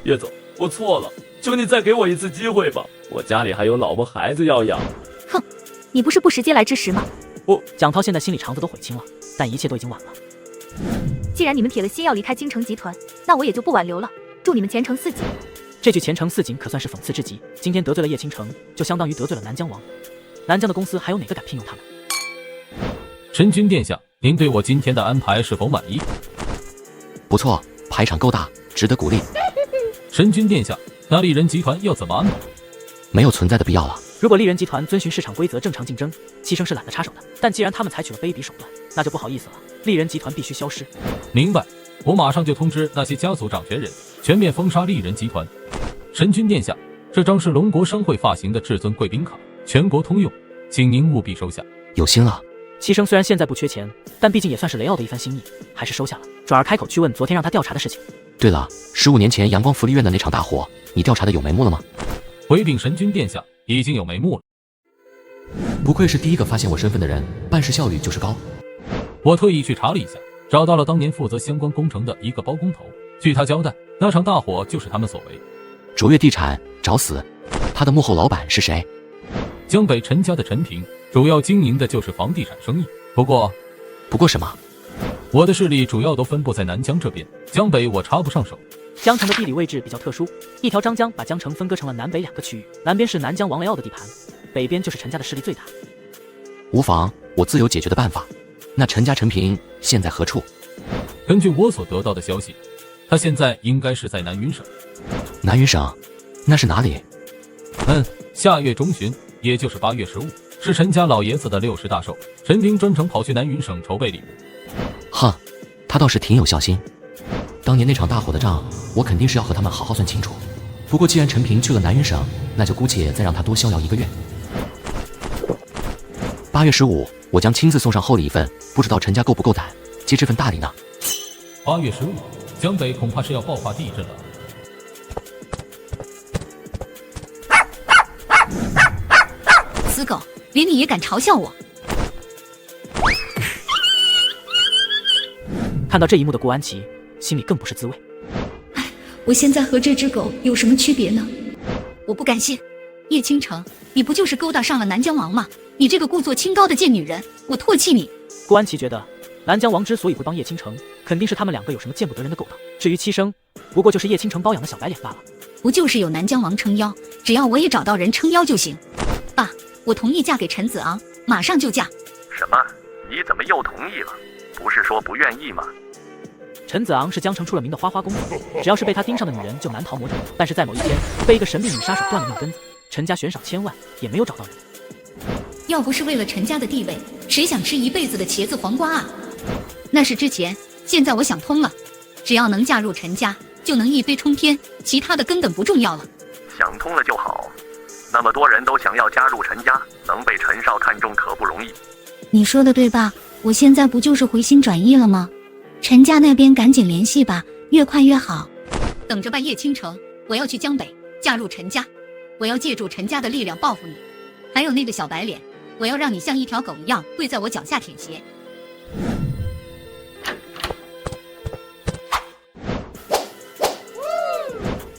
叶总，我错了，求你再给我一次机会吧，我家里还有老婆孩子要养。哼，你不是不识嗟来之食吗？蒋涛现在心里肠子都悔青了，但一切都已经晚了。既然你们铁了心要离开倾城集团，那我也就不挽留了，祝你们前程似锦。这句前程似锦可算是讽刺至极，今天得罪了叶倾城，就相当于得罪了南疆王。南疆的公司还有哪个敢聘用他们？神君殿下，您对我今天的安排是否满意？不错，排场够大，值得鼓励。神君殿下，那丽人集团要怎么安排？没有存在的必要了。如果丽人集团遵循市场规则正常竞争，七生是懒得插手的。但既然他们采取了卑鄙手段，那就不好意思了，丽人集团必须消失。明白，我马上就通知那些家族掌权人，全面封杀丽人集团。神君殿下，这张是龙国商会发行的至尊贵宾卡，全国通用，请您务必收下。有心了。七生虽然现在不缺钱，但毕竟也算是雷奥的一番心意，还是收下了。转而开口去问昨天让他调查的事情。对了，15年前阳光福利院的那场大火，你调查的有眉目了吗？回禀神君殿下，已经有眉目了。不愧是第一个发现我身份的人，办事效率就是高。我特意去查了一下，找到了当年负责相关工程的一个包工头。据他交代，那场大火就是他们所为。卓越地产找死，他的幕后老板是谁？江北陈家的陈平，主要经营的就是房地产生意。不过什么？我的势力主要都分布在南疆这边，江北我插不上手。江城的地理位置比较特殊，一条漳江把江城分割成了南北2个区域，南边是南疆王雷奥的地盘，北边就是陈家的势力最大。无妨，我自有解决的办法。那陈家陈平现在何处？根据我所得到的消息，他现在应该是在南云省。南云省？那是哪里？下月中旬，也就是8月15，是陈家老爷子的60大寿，陈平专程跑去南云省筹备礼物。哼，他倒是挺有孝心。当年那场大火的账，我肯定是要和他们好好算清楚。不过既然陈平去了南云省，那就姑且再让他多逍遥1个月。8月15，我将亲自送上厚礼一份，不知道陈家够不够胆接这份大礼呢？8月15，江北恐怕是要爆发地震了。死狗，连你也敢嘲笑我！看到这一幕的顾安琪心里更不是滋味。我现在和这只狗有什么区别呢？我不敢信，叶倾城，你不就是勾搭上了南疆王吗？你这个故作清高的贱女人，我唾弃你！顾安琪觉得南疆王之所以会帮叶倾城，肯定是他们2个有什么见不得人的勾当。至于七生，不过就是叶倾城包养的小白脸罢了。不就是有南疆王撑腰，只要我也找到人撑腰就行。爸，我同意嫁给陈子昂，马上就嫁。什么？你怎么又同意了？不是说不愿意吗？陈子昂是江城出了名的花花公子，只要是被他盯上的女人就难逃魔掌。但是在某一天，被一个神秘女杀手断了命根子，陈家悬赏1000万也没有找到人。要不是为了陈家的地位，谁想吃一辈子的茄子黄瓜啊？那是之前，现在我想通了，只要能嫁入陈家，就能一飞冲天，其他的根本不重要了。想通了就好。那么多人都想要加入陈家，能被陈少看中可不容易。你说的对吧？我现在不就是回心转意了吗？陈家那边赶紧联系吧，越快越好。等着吧，叶倾城，我要去江北加入陈家，我要借助陈家的力量报复你。还有那个小白脸，我要让你像一条狗一样跪在我脚下舔鞋。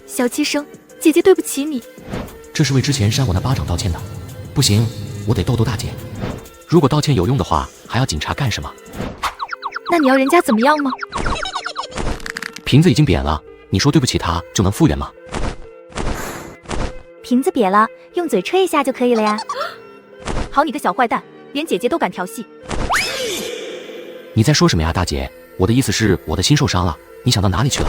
小七生，姐姐对不起你。这是为之前扇我那巴掌道歉的。不行，我得逗逗大姐。如果道歉有用的话，还要警察干什么？那你要人家怎么样吗？瓶子已经瘪了，你说对不起他就能复原吗？瓶子瘪了，用嘴吹一下就可以了呀。好你个小坏蛋，连姐姐都敢调戏。你在说什么呀，大姐？我的意思是我的心受伤了，你想到哪里去了？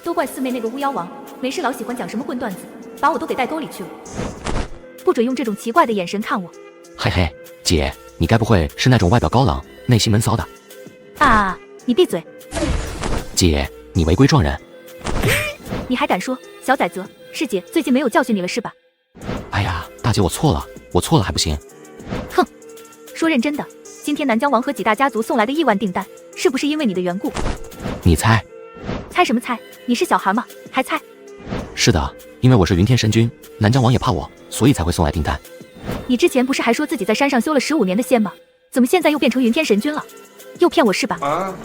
都怪四妹那个巫妖王，没事老喜欢讲什么棍段子，把我都给带沟里去了。不准用这种奇怪的眼神看我。嘿嘿，姐，你该不会是那种外表高冷、内心闷骚的？啊！你闭嘴！姐，你违规撞人！你还敢说？小崽子，是姐最近没有教训你了是吧？哎呀，大姐，我错了还不行？哼！说认真的，今天南疆王和几大家族送来的亿万订单，是不是因为你的缘故？你猜？猜什么猜？你是小孩吗？还猜？是的，因为我是云天神君，南疆王也怕我，所以才会送来订单。你之前不是还说自己在山上修了15年的仙吗？怎么现在又变成云天神君了？又骗我是吧？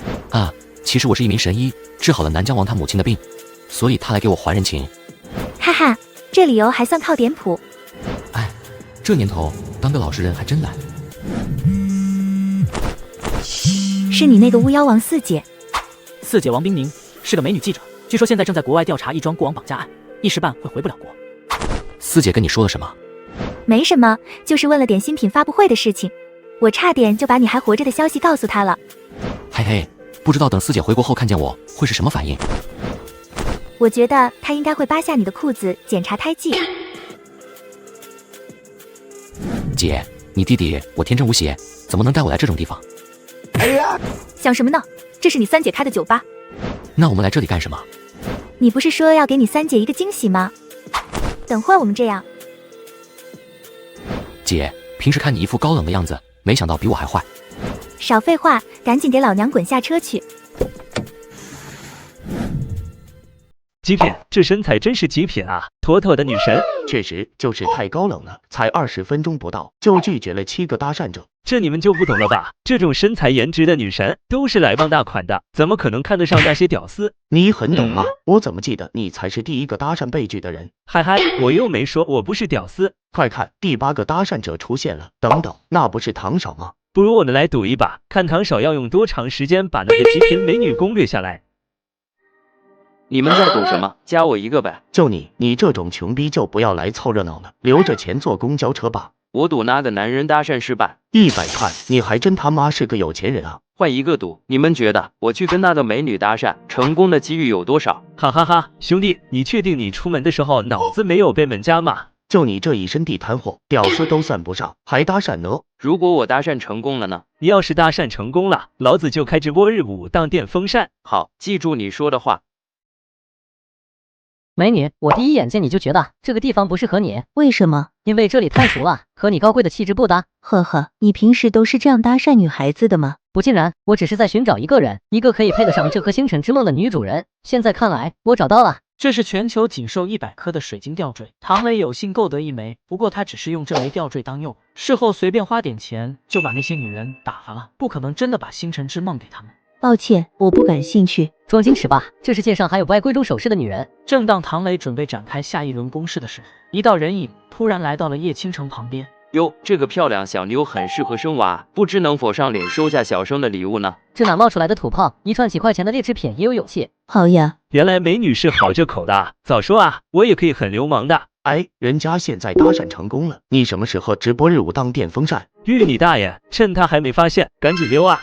其实我是一名神医，治好了南疆王他母亲的病，所以他来给我还人情。哈哈，这理由还算靠点谱。哎，这年头当个老实人还真难。是你那个巫妖王四姐。四姐王冰宁是个美女记者，据说现在正在国外调查一桩过往绑架案，一时半会回不了国。四姐跟你说了什么？没什么，就是问了点新品发布会的事情。我差点就把你还活着的消息告诉他了。嘿嘿，不知道等四姐回国后看见我会是什么反应？我觉得他应该会扒下你的裤子检查胎记。姐，你弟弟我天真无邪，怎么能带我来这种地方？哎呀，想什么呢？这是你三姐开的酒吧。那我们来这里干什么？你不是说要给你三姐一个惊喜吗？等会儿我们这样。姐，平时看你一副高冷的样子，没想到比我还坏。少废话，赶紧给老娘滚下车去！极品，这身材真是极品啊，妥妥的女神。确实就是太高冷了，才20分钟不到就拒绝了7个搭讪者。这你们就不懂了吧？这种身材颜值的女神都是来傍大款的，怎么可能看得上那些屌丝？你很懂啊，我怎么记得你才是第一个搭讪被拒的人？嗨嗨，我又没说我不是屌丝。快看，第8个搭讪者出现了。等等，那不是唐嫂吗？不如我们来赌一把，看唐嫂要用多长时间把那个极品美女攻略下来。你们在赌什么？加我一个呗。就你这种穷逼就不要来凑热闹了，留着钱坐公交车吧。我赌那个男人搭讪失败100块，你还真他妈是个有钱人啊！换一个赌，你们觉得我去跟那个美女搭讪，成功的几率有多少？哈哈哈，兄弟，你确定你出门的时候脑子没有被门夹吗？就你这一身地摊货，屌丝都算不上，还搭讪呢？如果我搭讪成功了呢？你要是搭讪成功了，老子就开直播日5当电风扇。好，记住你说的话。美女，我第一眼见你就觉得这个地方不适合你。为什么？因为这里太俗了，和你高贵的气质不搭。呵呵，你平时都是这样搭讪女孩子的吗？不尽然，我只是在寻找一个人，一个可以配得上这颗星辰之梦的女主人。现在看来，我找到了。这是全球仅售100颗的水晶吊坠，唐磊有幸购得一枚，不过他只是用这枚吊坠当诱饵，事后随便花点钱就把那些女人打发了，不可能真的把星辰之梦给他们。抱歉，我不感兴趣。装矜持吧，这世界上还有不爱贵重首饰的女人。正当唐磊准备展开下一轮攻势的时候，一道人影突然来到了叶倾城旁边。哟，这个漂亮小妞很适合生娃，不知能否上脸收下小生的礼物呢？这哪冒出来的土炮，一串几块钱的劣质品也有勇气。好呀，原来美女是好这口的，早说啊，我也可以很流氓的。哎，人家现在搭讪成功了，你什么时候直播日5当电风扇？玉你大爷，趁他还没发现，赶紧溜啊！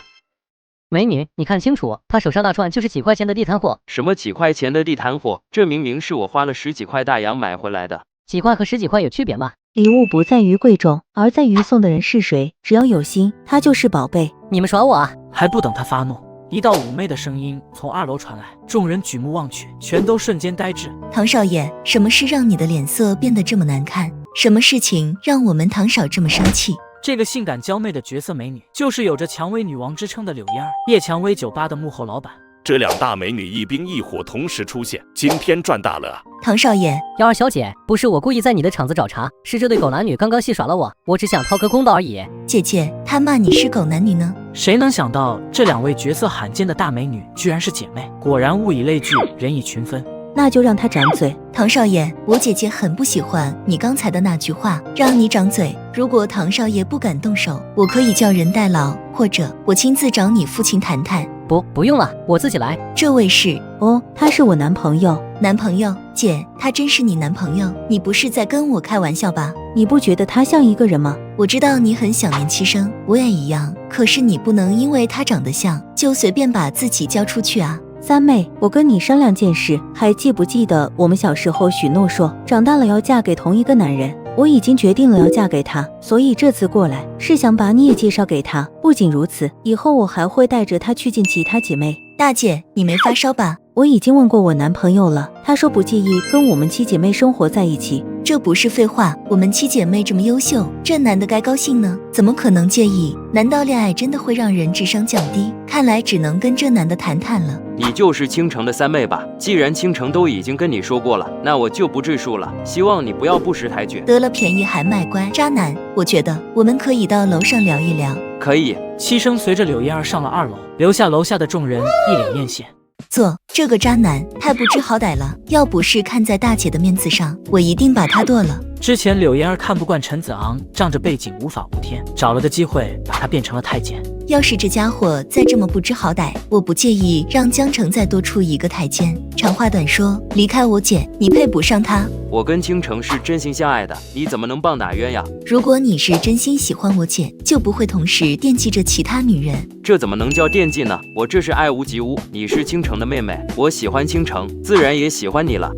美女，你看清楚，他手上那串就是几块钱的地摊货。什么几块钱的地摊货？这明明是我花了10几块大洋买回来的。几块和10几块有区别吗？礼物不在于贵重，而在于送的人是谁。只要有心，它就是宝贝。你们耍我啊！还不等他发怒，一道妩媚的声音从2楼传来，众人举目望去，全都瞬间呆滞。唐少爷，什么事让你的脸色变得这么难看？什么事情让我们唐少这么生气？这个性感娇媚的绝色美女，就是有着蔷薇女王之称的柳燕儿，叶蔷薇酒吧的幕后老板。这2大美女一冰一火同时出现，今天赚大了。唐少爷，瑶儿小姐，不是我故意在你的场子找茬，是这对狗男女刚刚戏耍了我只想讨个公道而已。姐姐，他骂你是狗男女呢？谁能想到这2位绝色罕见的大美女居然是姐妹？果然物以类聚，人以群分。那就让他掌嘴。唐少爷，我姐姐很不喜欢你刚才的那句话，让你掌嘴。如果唐少爷不敢动手，我可以叫人代劳，或者我亲自找你父亲谈谈。不用了，我自己来。这位是？哦，他是我男朋友。男朋友？姐，他真是你男朋友？你不是在跟我开玩笑吧？你不觉得他像一个人吗？我知道你很想念七生，我也一样，可是你不能因为他长得像，就随便把自己交出去啊。三妹，我跟你商量件事，还记不记得我们小时候许诺说，长大了要嫁给同一个男人？我已经决定了要嫁给他，所以这次过来是想把你也介绍给他。不仅如此，以后我还会带着他去见其他姐妹。大姐，你没发烧吧？我已经问过我男朋友了，他说不介意跟我们7姐妹生活在一起。这不是废话，我们7姐妹这么优秀，这男的该高兴呢，怎么可能介意？难道恋爱真的会让人智商降低？看来只能跟这男的谈谈了。你就是倾城的三妹吧？既然倾城都已经跟你说过了，那我就不赘述了，希望你不要不识抬举。得了便宜还卖乖，渣男！我觉得我们可以到楼上聊一聊。可以。七生随着柳燕儿上了2楼，留下楼下的众人一脸艳羡。坐，这个渣男太不知好歹了，要不是看在大姐的面子上，我一定把他剁了。之前柳燕儿看不惯陈子昂仗着背景无法无天，找了个机会把他变成了太监。要是这家伙再这么不知好歹，我不介意让江城再多出一个台阶。长话短说，离开我姐，你配不上她。我跟倾城是真心相爱的，你怎么能棒打鸳鸯？如果你是真心喜欢我姐，就不会同时惦记着其他女人。这怎么能叫惦记呢？我这是爱屋及乌，你是倾城的妹妹，我喜欢倾城，自然也喜欢你了。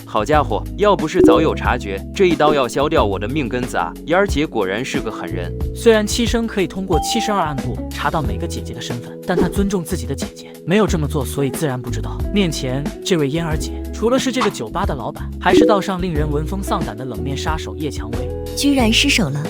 好家伙，要不是早有察觉，这一刀要削掉我的命根子啊！燕儿姐果然是个狠人。虽然七生可以通过72暗部查到每个姐姐的身份，但他尊重自己的姐姐，没有这么做，所以自然不知道面前这位燕儿姐，除了是这个酒吧的老板，还是道上令人闻风丧胆的冷面杀手叶蔷薇。居然失手了，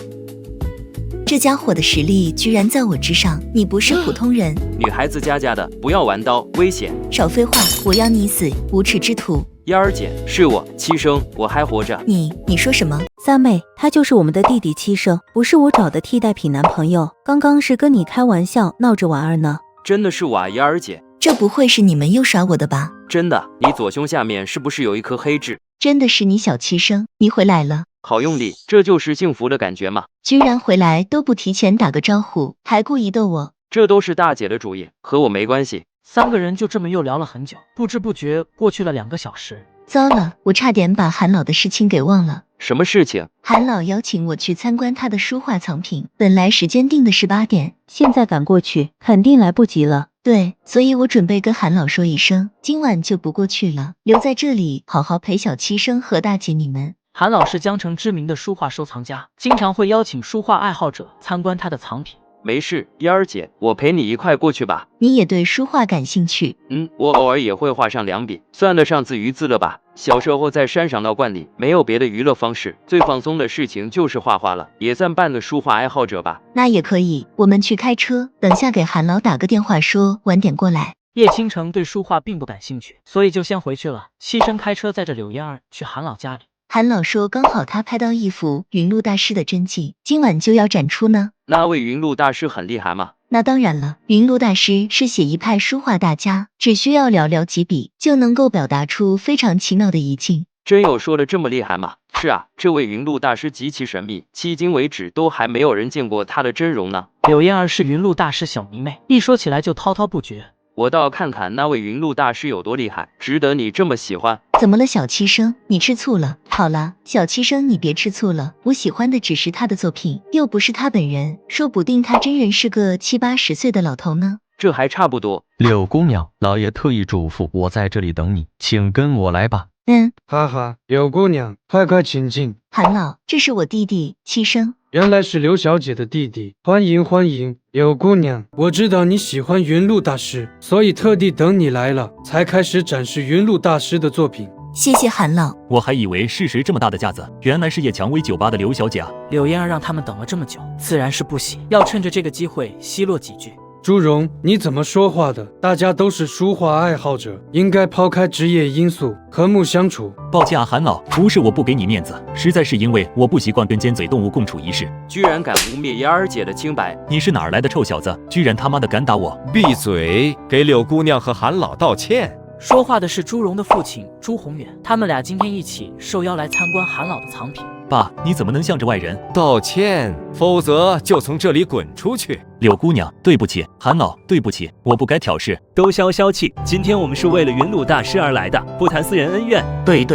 这家伙的实力居然在我之上，你不是普通人。女孩子家家的，不要玩刀，危险。少废话，我要你死，无耻之徒！燕儿姐，是我七生，我还活着。你说什么？三妹，他就是我们的弟弟七生，不是我找的替代品男朋友。刚刚是跟你开玩笑，闹着玩儿呢。真的是我啊，燕儿姐。这不会是你们又耍我的吧？真的，你左胸下面是不是有一颗黑痣？真的是你小七生，你回来了。好用力，这就是幸福的感觉吗？居然回来都不提前打个招呼，还故意逗我。这都是大姐的主意，和我没关系。三个人就这么又聊了很久，不知不觉过去了2个小时。糟了，我差点把韩老的事情给忘了。什么事情？韩老邀请我去参观他的书画藏品，本来时间定的是8点，现在赶过去肯定来不及了。对，所以我准备跟韩老说一声，今晚就不过去了，留在这里好好陪小七生和大姐你们。韩老是江城知名的书画收藏家，经常会邀请书画爱好者参观他的藏品。没事，燕儿姐，我陪你一块过去吧。你也对书画感兴趣？我偶尔也会画上2笔，算得上自娱自乐吧。小时候在山上闹惯里，没有别的娱乐方式，最放松的事情就是画画了，也算半个书画爱好者吧。那也可以，我们去开车，等下给韩老打个电话说晚点过来。叶倾城对书画并不感兴趣，所以就先回去了。七生开车载着柳燕儿去韩老家里。韩老说刚好他拍到一幅云路大师的真迹，今晚就要展出呢。那位云路大师很厉害吗？那当然了，云路大师是写意派书画大家，只需要寥寥几笔就能够表达出非常奇妙的意境。真有说的这么厉害吗？是啊，这位云路大师极其神秘，迄今为止都还没有人见过他的真容呢。柳燕儿是云路大师小迷妹，一说起来就滔滔不绝。我倒看看那位云路大师有多厉害，值得你这么喜欢。怎么了，小七生？你吃醋了？好了，小七生，你别吃醋了。我喜欢的只是他的作品，又不是他本人。说不定他真人是个70、80岁的老头呢。这还差不多。柳姑娘，老爷特意嘱咐我在这里等你，请跟我来吧。哈哈，柳姑娘，快请进。韩老，这是我弟弟七生。原来是刘小姐的弟弟，欢迎欢迎。柳姑娘，我知道你喜欢云路大师，所以特地等你来了，才开始展示云路大师的作品。谢谢韩老。我还以为是谁这么大的架子，原来是叶蔷薇酒吧的刘小姐啊。柳燕儿让他们等了这么久，自然是不喜，要趁着这个机会奚落几句。朱荣，你怎么说话的？大家都是书画爱好者，应该抛开职业因素，和睦相处。抱歉啊，韩老，不是我不给你面子，实在是因为我不习惯跟尖嘴动物共处一室。居然敢污蔑燕儿姐的清白！你是哪儿来的臭小子？居然他妈的敢打我！闭嘴，给柳姑娘和韩老道歉。说话的是朱荣的父亲朱宏远，他们俩今天一起受邀来参观韩老的藏品。爸，你怎么能向着外人道歉？否则就从这里滚出去。柳姑娘，对不起，韩老，对不起，我不该挑事。都消气，今天我们是为了云路大师而来的，不谈私人恩怨。对，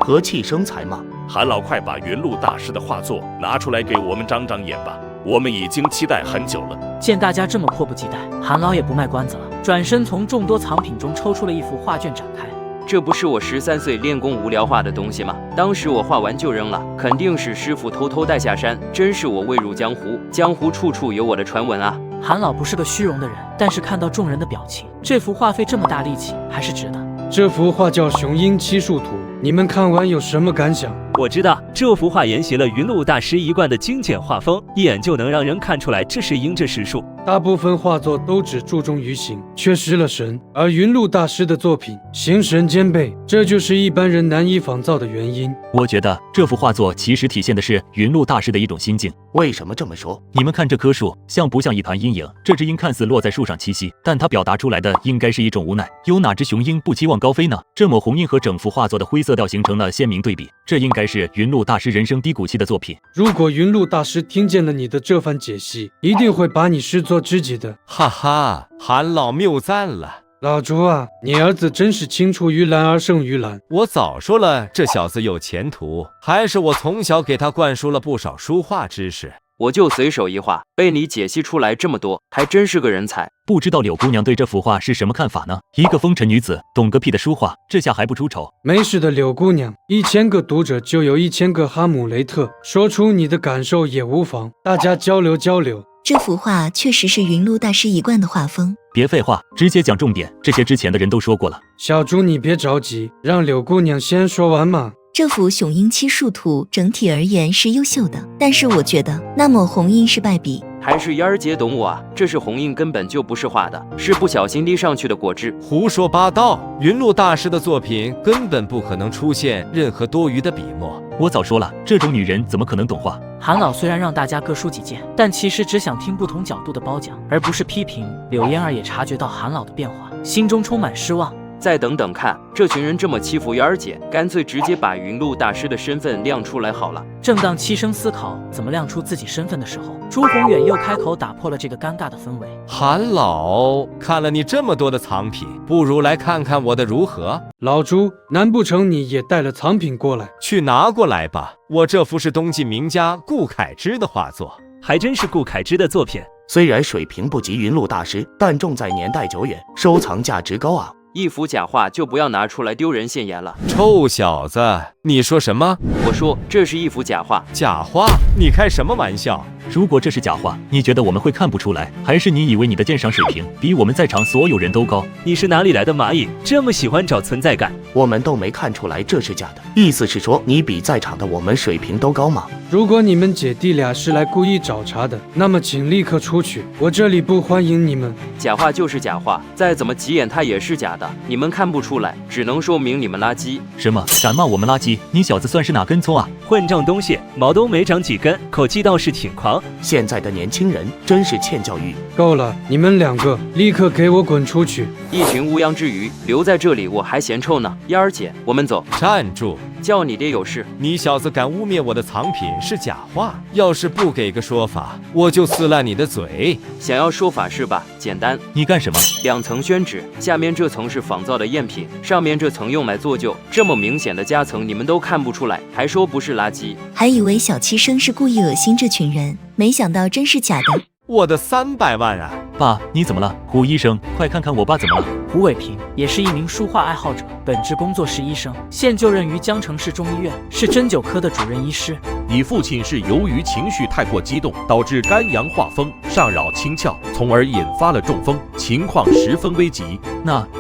和气生财嘛。韩老，快把云路大师的画作拿出来给我们长长眼吧，我们已经期待很久了。见大家这么迫不及待，韩老也不卖关子了，转身从众多藏品中抽出了一幅画卷展开。这不是我13岁练功无聊画的东西吗？当时我画完就扔了，肯定是师傅偷偷带下山。真是我未入江湖，江湖处处有我的传闻啊！韩老不是个虚荣的人，但是看到众人的表情，这幅画费这么大力气，还是值得。这幅画叫《雄鹰七树图》，你们看完有什么感想？我知道这幅画沿袭了云路大师一贯的精简画风，一眼就能让人看出来这是鹰这实树。大部分画作都只注重于形，缺失了神，而云路大师的作品形神兼备，这就是一般人难以仿造的原因。我觉得这幅画作其实体现的是云路大师的一种心境。为什么这么说？你们看这棵树像不像一团阴影？这只鹰看似落在树上栖息，但它表达出来的应该是一种无奈。有哪只雄鹰不期望高飞呢？这抹红鹰和整幅画作的灰色调形成了鲜明对比，这应该该是云路大师人生低谷期的作品。如果云路大师听见了你的这番解析，一定会把你视作知己的。哈哈，韩老谬赞了。老朱啊，你儿子真是青出于蓝而胜于蓝。我早说了，这小子有前途，还是我从小给他灌输了不少书画知识。我就随手一画，被你解析出来这么多，还真是个人才。不知道柳姑娘对这幅画是什么看法呢？一个风尘女子，懂个屁的书画，这下还不出丑？没事的，柳姑娘，1000个读者就有1000个哈姆雷特，说出你的感受也无妨，大家交流交流。这幅画确实是云路大师一贯的画风。别废话，直接讲重点，这些之前的人都说过了。小猪，你别着急，让柳姑娘先说完嘛。这幅雄鹰漆树图整体而言是优秀的，但是我觉得那抹红印是败笔。还是燕儿姐懂我啊，这是红印根本就不是画的，是不小心滴上去的果汁。胡说八道！云路大师的作品根本不可能出现任何多余的笔墨。我早说了，这种女人怎么可能懂画？韩老虽然让大家各抒己见，但其实只想听不同角度的褒奖，而不是批评。柳嫣儿也察觉到韩老的变化，心中充满失望。再等等看，这群人这么欺负燕儿姐，干脆直接把云路大师的身份亮出来好了。正当七生思考怎么亮出自己身份的时候，朱宏远又开口打破了这个尴尬的氛围。韩老，看了你这么多的藏品，不如来看看我的如何？老朱，难不成你也带了藏品过来？去拿过来吧，我这幅是东晋名家顾恺之的画作。还真是顾恺之的作品，虽然水平不及云路大师，但重在年代久远，收藏价值高昂。一幅假画就不要拿出来丢人现眼了。臭小子，你说什么？我说这是一幅假画。假画？你开什么玩笑？如果这是假画，你觉得我们会看不出来，还是你以为你的鉴赏水平比我们在场所有人都高？你是哪里来的蚂蚁，这么喜欢找存在感？我们都没看出来这是假的，意思是说你比在场的我们水平都高吗？如果你们姐弟俩是来故意找茬的，那么请立刻出去，我这里不欢迎你们。假画就是假画，再怎么急眼它也是假的，你们看不出来，只能说明你们垃圾。什么？敢骂我们垃圾？你小子算是哪根葱啊？混账东西，毛都没长几根，口气倒是挺狂。现在的年轻人真是欠教育。够了，你们两个立刻给我滚出去！一群乌泱之鱼留在这里我还嫌臭呢。燕儿姐，我们走。站住！叫你爹有事。你小子敢污蔑我的藏品是假画，要是不给个说法，我就撕烂你的嘴。想要说法是吧？简单。你干什么？2层宣纸，下面这层是仿造的赝品，上面这层用来做旧，这么明显的夹层你们都看不出来，还说不是垃圾？还以为小七生是故意恶心这群人，没想到真是假的。我的300万啊！爸，你怎么了？胡医生，快看看我爸怎么了？胡伟平也是一名书画爱好者，本职工作是医生，现就任于江城市中医院，是针灸科的主任医师。你父亲是由于情绪太过激动，导致肝阳化风，上扰清窍，从而引发了中风，情况十分危急。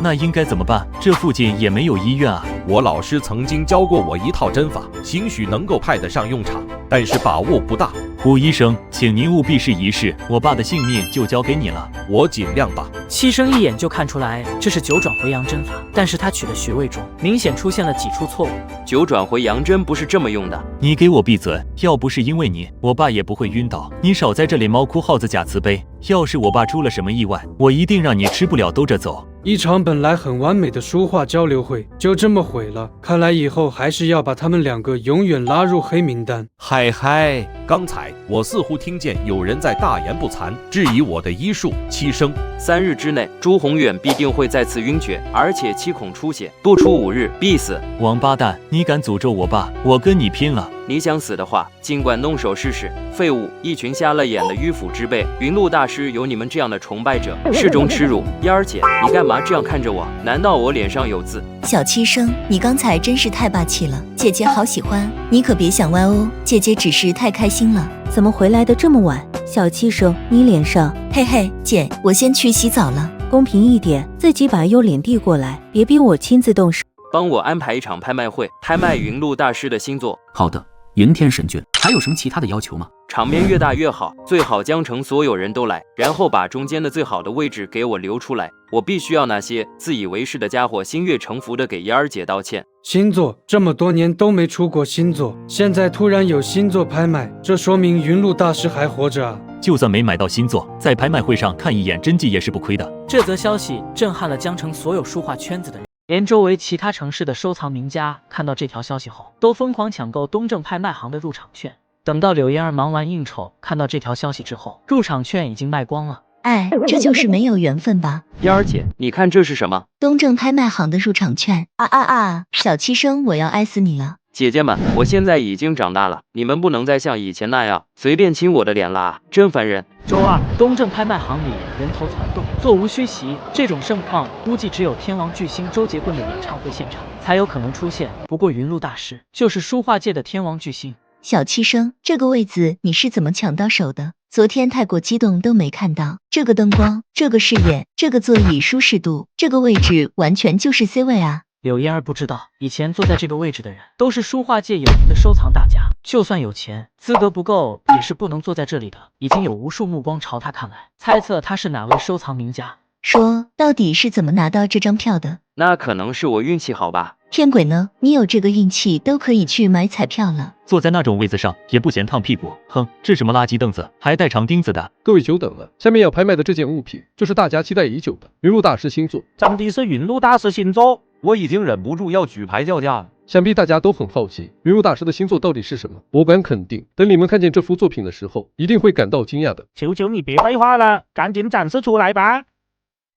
那应该怎么办？这附近也没有医院啊。我老师曾经教过我一套针法，兴许能够派得上用场，但是把握不大。胡医生，请您务必试一试，我爸的性命就交给你了。我尽量吧。七生一眼就看出来这是9转回阳针法，但是他取的穴位中明显出现了几处错误。9转回阳针不是这么用的。你给我闭嘴！要不是因为你，我爸也不会晕倒。你少在这里猫哭耗子假慈悲。要是我爸出了什么意外，我一定让你吃不了兜着走。一场本来很完美的书画交流会就这么毁了，看来以后还是要把他们2个永远拉入黑名单。嗨嗨，刚才我似乎听见有人在大言不惭，质疑我的医术。七生，3日之内，朱宏远必定会再次晕厥，而且7孔出血，不出5日必死。王八蛋，你敢诅咒我爸，我跟你拼了！你想死的话，尽管动手试试。废物，一群瞎了眼的迂腐之辈。云路大师有你们这样的崇拜者，是种耻辱。燕儿姐，你干嘛这样看着我？难道我脸上有字？小七生，你刚才真是太霸气了，姐姐好喜欢，你可别想歪哦，姐姐只是太开心了。怎么回来的这么晚？小七生，你脸上……嘿嘿，姐，我先去洗澡了。公平一点，自己把优脸递过来，别逼我亲自动手。帮我安排一场拍卖会，拍卖云路大师的新作。好的，云天神卷，还有什么其他的要求吗？场面越大越好，最好江城所有人都来，然后把中间的最好的位置给我留出来。我必须要那些自以为是的家伙心悦诚服的给燕儿姐道歉。新作这么多年都没出过新作，现在突然有新作拍卖，这说明云路大师还活着啊！就算没买到新作，在拍卖会上看一眼真迹也是不亏的。这则消息震撼了江城所有书画圈子的人。连周围其他城市的收藏名家看到这条消息后，都疯狂抢购东正拍卖行的入场券。等到柳嫣儿忙完应酬，看到这条消息之后，入场券已经卖光了。哎，这就是没有缘分吧？嫣儿姐，你看这是什么？东正拍卖行的入场券！小七生，我要爱死你了！姐姐们，我现在已经长大了，你们不能再像以前那样随便亲我的脸啦，真烦人。周二，东正拍卖行里人头攒动，座无虚席。这种盛况估计只有天王巨星周杰棍的演唱会现场才有可能出现。不过云路大师就是书画界的天王巨星。小七生，这个位子你是怎么抢到手的？昨天太过激动都没看到，这个灯光，这个视野，这个座椅舒适度，这个位置完全就是 C 位啊！柳嫣儿不知道，以前坐在这个位置的人都是书画界有名的收藏大家，就算有钱，资格不够也是不能坐在这里的。已经有无数目光朝他看来，猜测他是哪位收藏名家。说到底是怎么拿到这张票的？那可能是我运气好吧。骗鬼呢！你有这个运气都可以去买彩票了。坐在那种位子上也不嫌烫屁股。哼，这什么垃圾凳子，还带长钉子的。各位久等了，下面要拍卖的这件物品，就是大家期待已久的云路大师新作。真的是云路大师新作，我已经忍不住要举牌叫价了。想必大家都很好奇，云路大师的新作到底是什么？我敢肯定，等你们看见这幅作品的时候，一定会感到惊讶的。求求你别废话了，赶紧展示出来吧！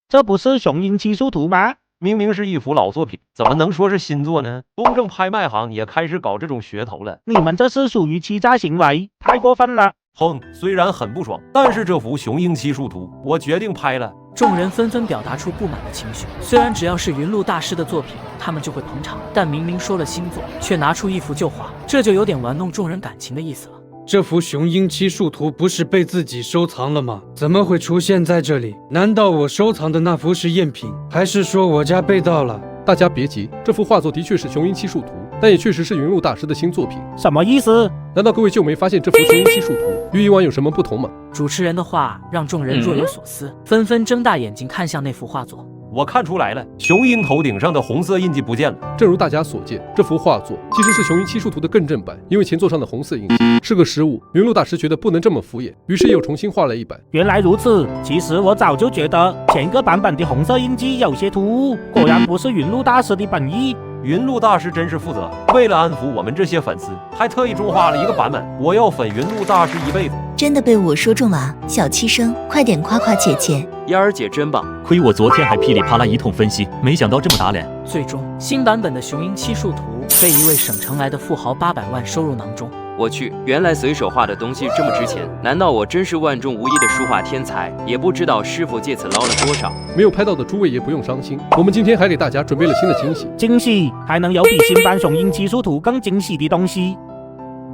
这不是雄鹰七术图吗？明明是一幅老作品，怎么能说是新作呢？东正拍卖行也开始搞这种噱头了，你们这是属于欺诈行为，太过分了！哼，虽然很不爽，但是这幅雄鹰七术图，我决定拍了。众人纷纷表达出不满的情绪。虽然只要是云路大师的作品，他们就会捧场，但明明说了新作，却拿出一幅旧画，这就有点玩弄众人感情的意思了。这幅雄鹰七术图不是被自己收藏了吗？怎么会出现在这里？难道我收藏的那幅是赝品，还是说我家被盗了？大家别急，这幅画作的确是雄鹰七术图，但也确实是云路大师的新作品。什么意思？难道各位就没发现这幅雄鹰七术图与以往有什么不同吗？主持人的话让众人若有所思，纷纷睁大眼睛看向那幅画作。我看出来了，雄鹰头顶上的红色印记不见了。正如大家所见，这幅画作其实是雄鹰七术图的更正版，因为前作上的红色印记是个失误，云路大师觉得不能这么敷衍，于是又重新画了一版。原来如此，其实我早就觉得前个版本的红色印记有些突兀，果然不是云路大师的本意。云路大师真是负责，为了安抚我们这些粉丝，还特意中画了一个版本。我要粉云路大师一辈子。真的被我说中了啊！小七生，快点夸夸姐姐。嫣儿姐真棒，亏我昨天还噼里啪啦一通分析，没想到这么打脸。最终，新版本的雄鹰七术图被一位省城来的富豪800万收入囊中。我去，原来随手画的东西这么值钱，难道我真是万中无一的书画天才？也不知道师傅借此捞了多少。没有拍到的诸位也不用伤心，我们今天还给大家准备了新的惊喜。惊喜？还能有比新版雄鹰七术图更惊喜的东西？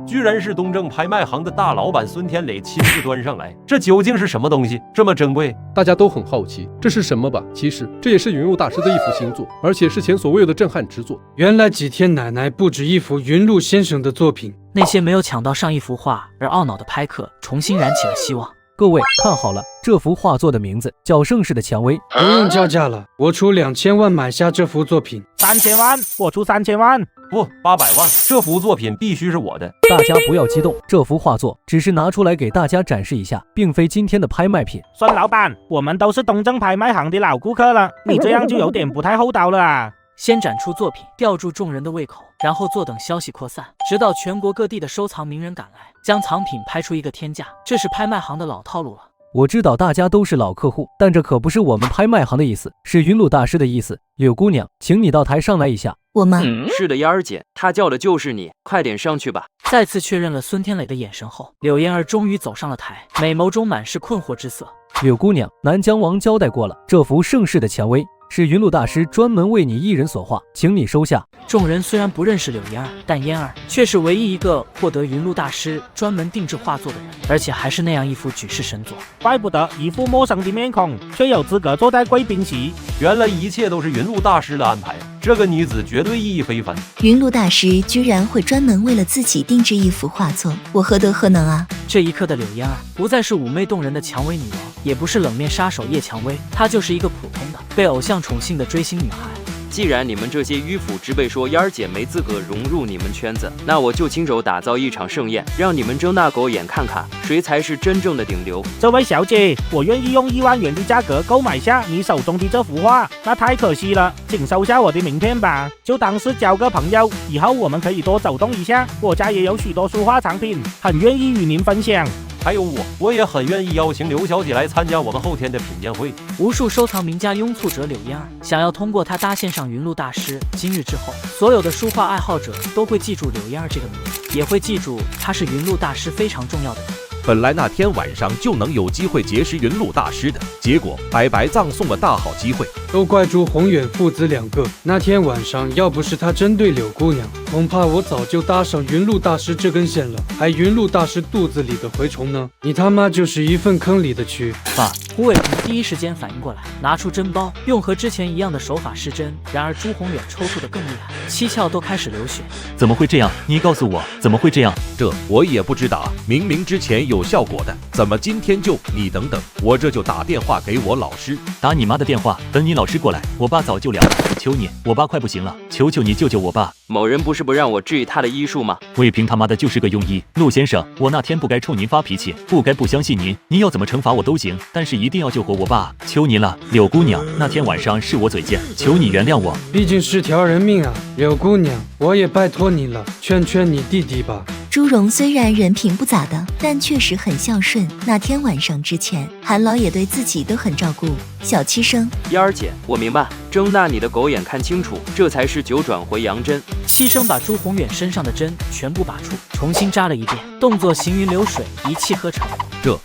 居然是东正拍卖行的大老板孙天磊亲自端上来，这究竟是什么东西，这么珍贵？大家都很好奇这是什么吧？其实这也是云路大师的一幅新作，而且是前所未有的震撼之作。原来几天奶奶不止一幅云路先生的作品。那些没有抢到上一幅画而懊恼的拍客重新燃起了希望。各位看好了，这幅画作的名字叫《盛世的蔷薇》。不用叫价了，我出2000万买下这幅作品。3000万，我出3000万。不，800万，这幅作品必须是我的。大家不要激动，这幅画作只是拿出来给大家展示一下，并非今天的拍卖品。孙老板，我们都是东正拍卖行的老顾客了，你这样就有点不太厚道了啊。先展出作品，吊住众人的胃口，然后坐等消息扩散，直到全国各地的收藏名人赶来，将藏品拍出一个天价。这是拍卖行的老套路了。我知道大家都是老客户，但这可不是我们拍卖行的意思，是云路大师的意思。柳姑娘，请你到台上来一下。我吗？是的，嫣儿姐，他叫的就是你，快点上去吧。再次确认了孙天磊的眼神后，柳嫣儿终于走上了台，美眸中满是困惑之色。柳姑娘，南疆王交代过了，这幅盛世的蔷薇是云路大师专门为你一人所画，请你收下。众人虽然不认识柳嫣儿，但嫣儿却是唯一一个获得云路大师专门定制画作的人，而且还是那样一幅举世神作。怪不得一副陌生的面孔，却有资格坐在贵宾席。原来一切都是云路大师的安排，这个女子绝对意义非凡。云路大师居然会专门为了自己定制一幅画作，我何德何能啊！这一刻的柳嫣儿不再是妩媚动人的蔷薇女王，也不是冷面杀手叶蔷薇，她就是一个普通的被偶像宠幸的追星女孩。既然你们这些迂腐之辈说嫣儿姐没资格融入你们圈子，那我就亲手打造一场盛宴，让你们睁大狗眼看看谁才是真正的顶流。这位小姐，我愿意用1万元的价格购买下你手中的这幅画，那太可惜了，请收下我的名片吧，就当是交个朋友，以后我们可以多走动一下，我家也有许多书画藏品，很愿意与您分享。还有我也很愿意邀请刘小姐来参加我们后天的品鉴会。无数收藏名家拥簇者柳嫣儿，想要通过她搭线上云路大师。今日之后，所有的书画爱好者都会记住柳嫣儿这个名字，也会记住她是云路大师非常重要的人。本来那天晚上就能有机会结识云路大师的，结果白白葬送了大好机会。都怪朱宏远父子2个，那天晚上要不是他针对柳姑娘，恐怕我早就搭上云路大师这根线了，还云路大师肚子里的蛔虫呢，你他妈就是一份坑里的蛆。爸，胡伟平第一时间反应过来，拿出针包，用和之前一样的手法施针，然而朱宏远抽搐的更厉害，七窍都开始流血。怎么会这样？你告诉我，怎么会这样？这我也不知道啊，明明之前有效果的，怎么今天就……你等等，我这就打电话给我老师。打你妈的电话！等你老师过来，我爸早就凉了。求你，我爸快不行了，求求你救救我爸！某人不是不让我质疑他的医术吗？魏平他妈的就是个庸医。陆先生，我那天不该冲您发脾气，不该不相信您，您要怎么惩罚我都行，但是一定要救活我爸，求您了。柳姑娘，那天晚上是我嘴贱，求你原谅我。毕竟是条人命啊，柳姑娘，我也拜托你了，劝劝你弟弟吧。朱荣虽然人品不咋的，但确实很孝顺。那天晚上之前，韩老也对自己都很照顾。小七生，嫣儿姐，我明白，睁大你的狗眼看清楚，这才是9转回阳针。七生把朱宏远身上的针全部拔出，重新扎了一遍，动作行云流水，一气呵成。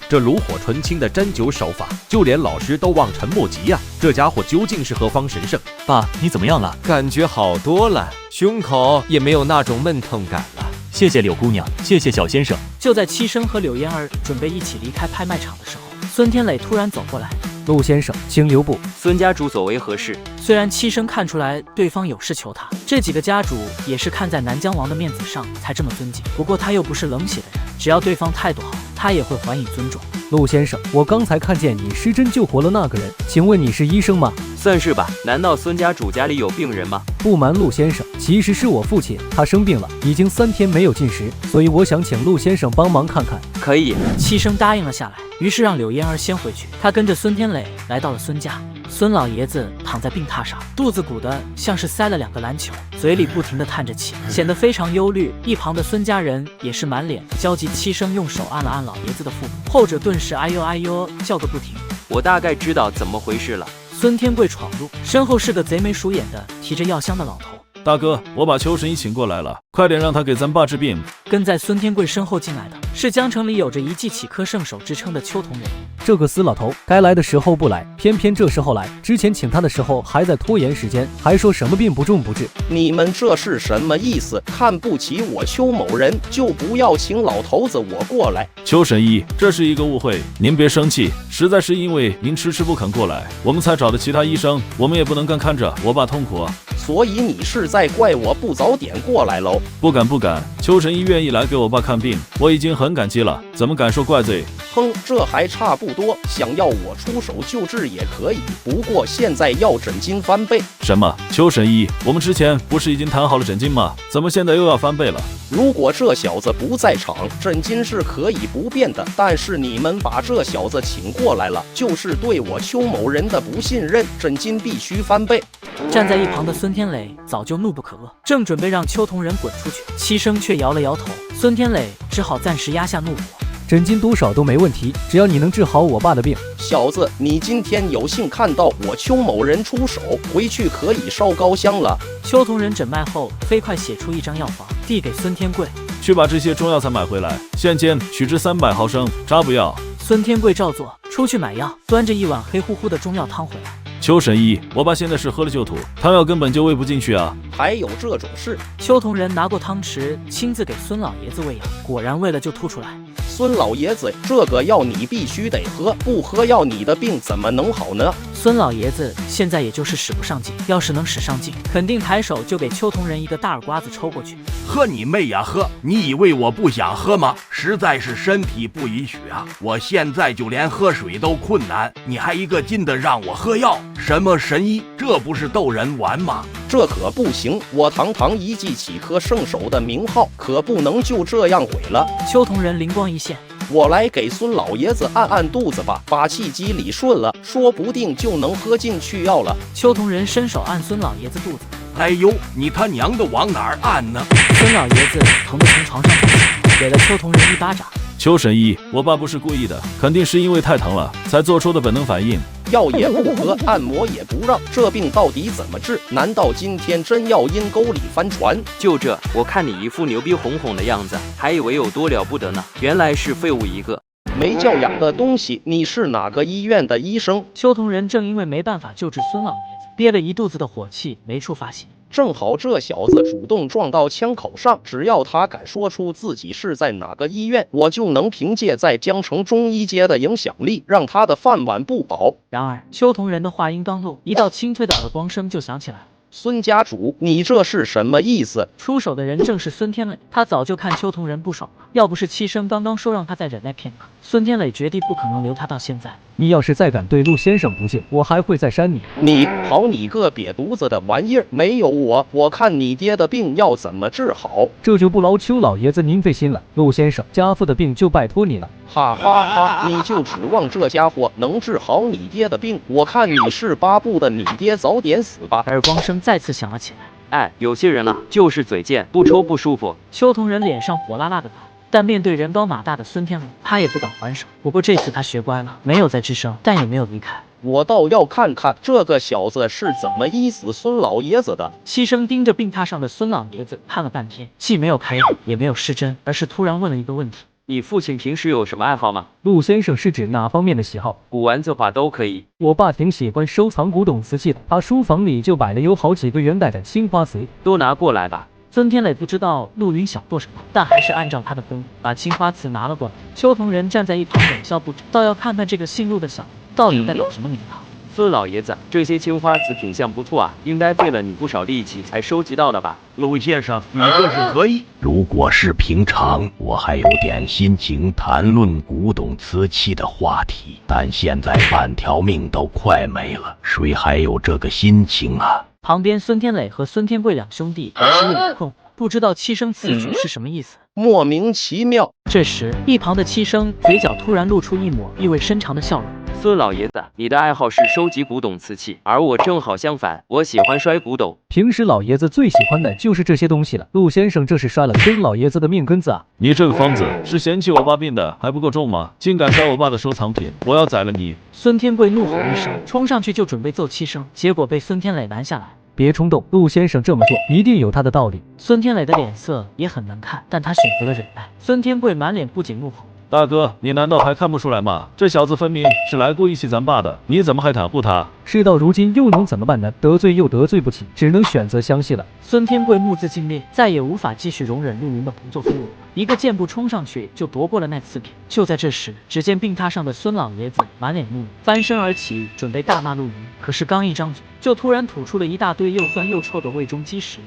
这炉火纯青的针灸手法，就连老师都望尘莫及呀！这家伙究竟是何方神圣？爸，你怎么样了？感觉好多了，胸口也没有那种闷痛感了。谢谢柳姑娘，谢谢小先生。就在七生和柳嫣儿准备一起离开拍卖场的时候，孙天磊突然走过来。陆先生，请留步。孙家主所为何事？虽然七生看出来对方有事求他，这几个家主也是看在南疆王的面子上才这么尊敬。不过他又不是冷血的人，只要对方态度好，他也会还以尊重。陆先生，我刚才看见你施针救活了那个人，请问你是医生吗？算是吧。难道孙家主家里有病人吗？不瞒陆先生，其实是我父亲，他生病了，已经3天没有进食，所以我想请陆先生帮忙看看。可以。七生答应了下来，于是让柳嫣儿先回去。他跟着孙天磊来到了孙家。孙老爷子躺在病榻上，肚子鼓得像是塞了2个篮球，嘴里不停地叹着气，显得非常忧虑。一旁的孙家人也是满脸焦急。七生用手按了按老爷子的腹部，后者顿时哎呦哎呦叫个不停。我大概知道怎么回事了。孙天贵闯入，身后是个贼眉鼠眼的提着药箱的老头。大哥，我把邱神医请过来了，快点让他给咱爸治病。跟在孙天贵身后进来的是江城里有着一记起科圣手之称的邱同仁。这个死老头，该来的时候不来，偏偏这时候来。之前请他的时候还在拖延时间，还说什么病不重不治。你们这是什么意思？看不起我邱某人，就不要请老头子我过来。邱神医，这是一个误会，您别生气，实在是因为您迟迟不肯过来，我们才找的其他医生，我们也不能干看着我爸痛苦啊。所以你是在怪我不早点过来喽？不敢，邱神医愿意来给我爸看病，我已经很感激了，怎么敢说怪罪？哼，这还差不多，想要我出手救治也可以，不过现在要诊金翻倍。什么？邱神医，我们之前不是已经谈好了诊金吗？怎么现在又要翻倍了？如果这小子不在场，诊金是可以不变的，但是你们把这小子请过来了，就是对我邱某人的不信任，诊金必须翻倍。站在一旁的孙天磊早就怒不可遏，正准备让邱同仁滚出去，七生却摇了摇头。孙天磊只好暂时压下怒火。诊金多少都没问题，只要你能治好我爸的病。小子，你今天有幸看到我邱某人出手，回去可以烧高香了。邱同仁诊脉后，飞快写出一张药方，递给孙天贵，去把这些中药材买回来，现煎取至300毫升，渣不要。孙天贵照做，出去买药，端着一碗黑乎乎的中药汤回来。邱神医，我爸现在是喝了就吐，汤药根本就喂不进去啊！还有这种事？邱同仁拿过汤匙，亲自给孙老爷子喂药，果然喂了就吐出来。孙老爷子，这个药你必须得喝，不喝药你的病怎么能好呢？孙老爷子现在也就是使不上劲，要是能使上劲，肯定抬手就给邱同仁一个大耳刮子抽过去。喝你妹呀喝！你以为我不想喝吗？实在是身体不允许啊！我现在就连喝水都困难，你还一个劲的让我喝药？什么神医？这不是逗人玩吗？这可不行！我堂堂一骑岂科圣手的名号，可不能就这样毁了。邱同人灵光一现，我来给孙老爷子按按肚子吧，把气机理顺了，说不定就能喝进去药了。邱同人伸手按孙老爷子肚子，哎呦，你他娘的往哪儿按呢？孙老爷子疼得从床上站起来，给了邱同人一巴掌。邱神医，我爸不是故意的，肯定是因为太疼了才做出的本能反应。药也不喝，按摩也不让，这病到底怎么治？难道今天真要阴沟里翻船？就这，我看你一副牛逼哄哄的样子，还以为有多了不得呢，原来是废物一个。没教养的东西！你是哪个医院的医生？邱同人正因为没办法救治孙老爷子，憋了一肚子的火气，没处发泄。正好这小子主动撞到枪口上，只要他敢说出自己是在哪个医院，我就能凭借在江城中医街的影响力，让他的饭碗不保。然而，邱同人的话音刚落，一道清脆的耳光声就响起来了。孙家主，你这是什么意思？出手的人正是孙天磊，他早就看邱同人不爽了，要不是七生刚刚说让他再忍耐片刻，孙天磊绝对不可能留他到现在。你要是再敢对陆先生不敬，我还会再扇你。你好你个瘪犊子的玩意儿！没有我看你爹的病要怎么治好？这就不劳邱老爷子您费心了，陆先生家父的病就拜托你了。哈哈哈！你就指望这家伙能治好你爹的病？我看你是巴不得你爹早点死吧！耳光声再次响了起来。哎，有些人啊，就是嘴贱，不抽不舒服。邱同人脸上火辣辣的道。但面对人高马大的孙天磊，他也不敢还手。不过这次他学乖了，没有再吱声，但也没有离开。我倒要看看这个小子是怎么医死孙老爷子的。西生盯着病榻上的孙老爷子看了半天，既没有开药，也没有施针，而是突然问了一个问题：你父亲平时有什么爱好吗？陆先生是指哪方面的喜好？古玩字画都可以。我爸挺喜欢收藏古董瓷器的，他书房里就摆了有好几个元代的青花瓷，都拿过来吧。孙天磊不知道陆云想做什么，但还是按照他的吩咐把青花瓷拿了过来。邱同人站在一旁冷笑不止，倒要看看这个姓陆的小子到底在搞什么名堂。孙老爷子，这些青花瓷品相不错啊，应该费了你不少力气才收集到的吧？陆先生，你这是何意？如果是平常，我还有点心情谈论古董瓷器的话题，但现在半条命都快没了，谁还有这个心情啊？旁边孙天磊和孙天贵两兄弟也是一困惑，不知道七生此举是什么意思，莫名其妙。这时，一旁的七生嘴角突然露出一抹意味深长的笑容。孙老爷子，你的爱好是收集古董瓷器，而我正好相反，我喜欢摔古董。平时老爷子最喜欢的就是这些东西了。陆先生这是摔了孙老爷子的命根子啊！你这个疯子，是嫌弃我爸病的还不够重吗？竟敢摔我爸的收藏品，我要宰了你！孙天贵怒吼一声，冲上去就准备揍七生，结果被孙天磊拦下来。别冲动，陆先生这么做一定有他的道理。孙天磊的脸色也很难看，但他选择了忍耐。孙天贵满脸不仅怒吼：大哥，你难道还看不出来吗？这小子分明是来故意气咱爸的，你怎么还袒护他？事到如今又能怎么办呢？得罪又得罪不起，只能选择相信了。孙天贵目眦尽裂，再也无法继续容忍陆云的不作非为，一个箭步冲上去就夺过了那瓷瓶。就在这时，只见病榻上的孙老爷子满脸怒意，翻身而起，准备大骂陆云。可是刚一张嘴，就突然吐出了一大堆又酸又臭的胃中积食。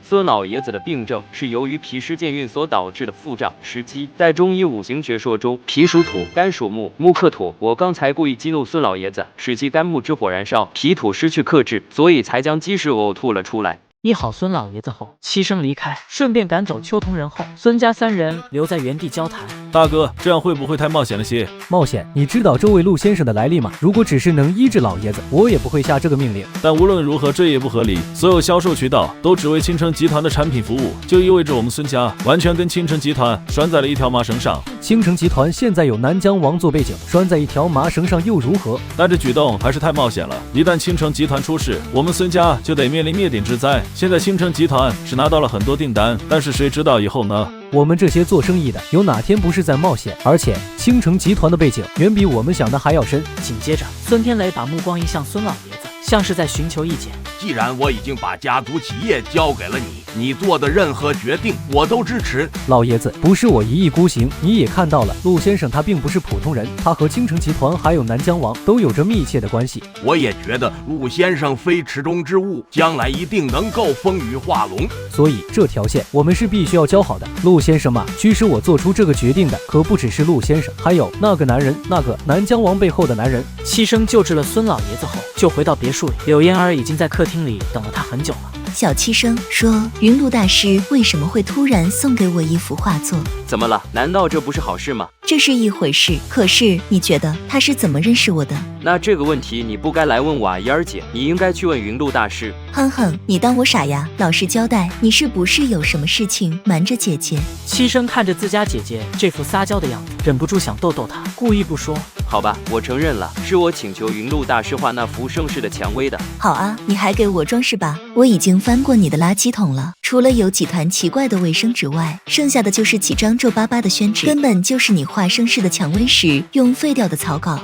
孙老爷子的病症是由于脾湿健运所导致的腹胀湿积，在中医五行学说中，脾属土，肝属木，木克土。我刚才故意激怒孙老爷子，使其肝木之火燃烧，脾土失去克制，所以才将积食呕吐了出来。医好孙老爷子后，七生离开，顺便赶走邱同人后，孙家三人留在原地交谈。大哥，这样会不会太冒险了些？冒险？你知道这位陆先生的来历吗？如果只是能医治老爷子，我也不会下这个命令。但无论如何，这也不合理。所有销售渠道都只为青城集团的产品服务，就意味着我们孙家完全跟青城集团拴在了一条麻绳上。青城集团现在有南疆王做背景，拴在一条麻绳上又如何？但这举动还是太冒险了。一旦青城集团出事，我们孙家就得面临灭顶之灾。现在青城集团是拿到了很多订单，但是谁知道以后呢？我们这些做生意的，有哪天不是在冒险？而且青城集团的背景远比我们想的还要深。紧接着，孙天磊把目光移向孙老爷子，像是在寻求意见。既然我已经把家族企业交给了你做的任何决定我都支持。老爷子，不是我一意孤行，你也看到了，陆先生他并不是普通人，他和青城集团还有南疆王都有着密切的关系。我也觉得陆先生非池中之物，将来一定能够风雨化龙。所以这条线我们是必须要交好的。陆先生嘛，驱使我做出这个决定的可不只是陆先生，还有那个男人，那个南疆王背后的男人。七生救治了孙老爷子后，就回到别墅里，柳嫣儿已经在客厅厅里等了他很久了。小七生说，云路大师为什么会突然送给我一幅画作？怎么了？难道这不是好事吗？这是一回事，可是你觉得他是怎么认识我的？那这个问题你不该来问瓦伊尔姐，你应该去问云路大师。哼哼，你当我傻呀？老实交代，你是不是有什么事情瞒着姐姐？七生看着自家姐姐这副撒娇的样子，忍不住想逗逗她，故意不说。好吧，我承认了，是我请求云路大师画那幅盛世的蔷薇的。好啊，你还给我装饰吧？我已经翻过你的垃圾桶了，除了有几团奇怪的卫生纸外，剩下的就是几张皱巴巴的宣纸，根本就是你画盛世的蔷薇时用废掉的草稿。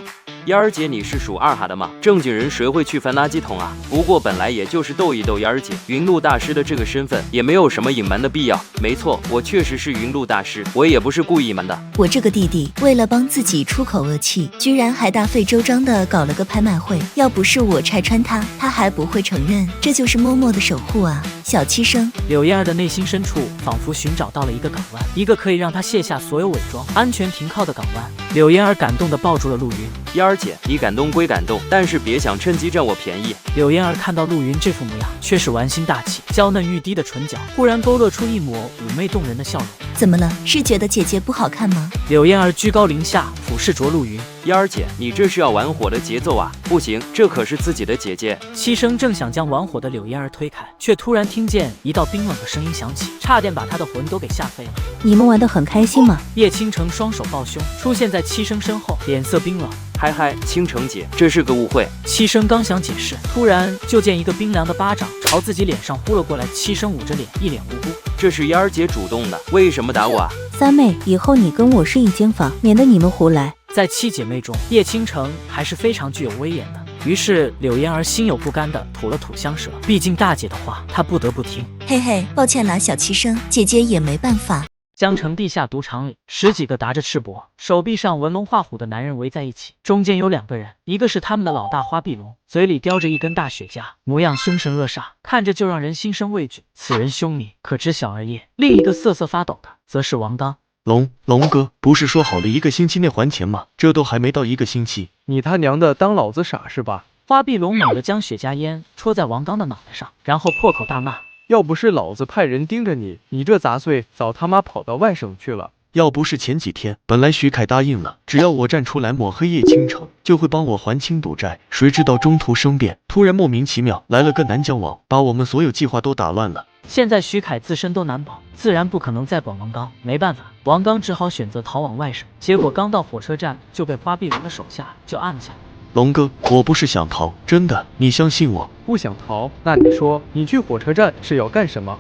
燕儿姐，你是属二哈的吗？正经人谁会去翻垃圾桶啊？不过本来也就是逗一逗燕儿姐，云路大师的这个身份也没有什么隐瞒的必要。没错，我确实是云路大师，我也不是故意瞒的。我这个弟弟为了帮自己出口恶气，居然还大费周章的搞了个拍卖会。要不是我拆穿他，他还不会承认。这就是默默的守护啊，小七生。柳燕儿的内心深处仿佛寻找到了一个港湾，一个可以让他卸下所有伪装、安全停靠的港湾。柳燕儿感动地抱住了陆云。燕儿姐，你感动归感动，但是别想趁机占我便宜。柳燕儿看到陆云这副模样，却是玩心大起，娇嫩欲滴的唇角忽然勾勒出一抹妩媚动人的笑容。怎么了？是觉得姐姐不好看吗？柳燕儿居高临下俯视着陆云。燕儿姐，你这是要玩火的节奏啊！不行，这可是自己的姐姐。七生正想将玩火的柳燕儿推开，却突然听见一道冰冷的声音响起，差点把他的魂都给吓飞了。你们玩得很开心吗？叶倾城双手抱胸，出现在七生身后，脸色冰冷。嗨嗨，倾城姐，这是个误会。七生刚想解释，突然就见一个冰凉的巴掌朝自己脸上呼了过来。七生捂着脸，一脸无辜。这是燕儿姐主动的，为什么打我啊？三妹，以后你跟我睡一间房，免得你们胡来。在七姐妹中，叶倾城还是非常具有威严的。于是柳燕儿心有不甘地吐了吐香舌，毕竟大姐的话，她不得不听。嘿嘿，抱歉啦，小七生，姐姐也没办法。江城地下赌场里，10几个打着赤膊、手臂上纹龙画虎的男人围在一起，中间有2个人，一个是他们的老大花臂龙，嘴里叼着一根大雪茄，模样凶神恶煞，看着就让人心生畏惧。此人凶睨，可知晓而夜。另一个瑟瑟发抖的，则是王刚。龙哥，不是说好了1个星期内还钱吗？这都还没到1个星期，你他娘的当老子傻是吧？花臂龙猛地将雪茄烟戳在王刚的脑袋上，然后破口大骂。要不是老子派人盯着你，你这杂碎早他妈跑到外省去了。要不是前几天本来徐凯答应了，只要我站出来抹黑叶倾城，就会帮我还清赌债，谁知道中途生变，突然莫名其妙来了个南疆王，把我们所有计划都打乱了。现在徐凯自身都难保，自然不可能再管王刚。没办法，王刚只好选择逃往外省。结果刚到火车站就被花臂龙的手下就按了下来。龙哥，我不是想逃，真的，你相信我。不想逃？那你说你去火车站是要干什么？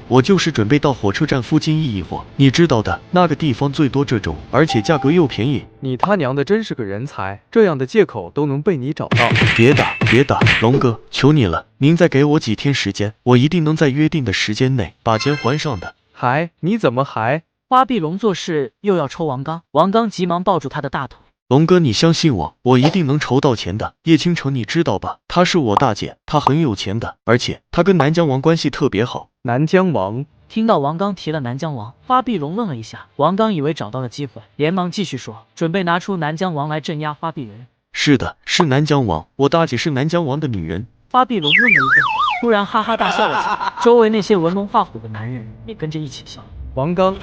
我就是准备到火车站附近一会，你知道的，那个地方最多这种，而且价格又便宜。你他娘的真是个人才，这样的借口都能被你找到。别打，龙哥，求你了，您再给我几天时间，我一定能在约定的时间内把钱还上的。还？你怎么还？花臂龙做事又要抽王刚，王刚急忙抱住他的大腿。龙哥，你相信我，我一定能筹到钱的。叶倾城你知道吧？她是我大姐，她很有钱的，而且她跟南疆王关系特别好。南疆王？听到王刚提了南疆王，花臂龙愣了一下。王刚以为找到了机会，连忙继续说，准备拿出南疆王来镇压花臂人。是的，是南疆王，我大姐是南疆王的女人。花臂龙愣了一会，突然哈哈大笑了起来，周围那些纹龙画虎的男人也跟着一起笑。王刚，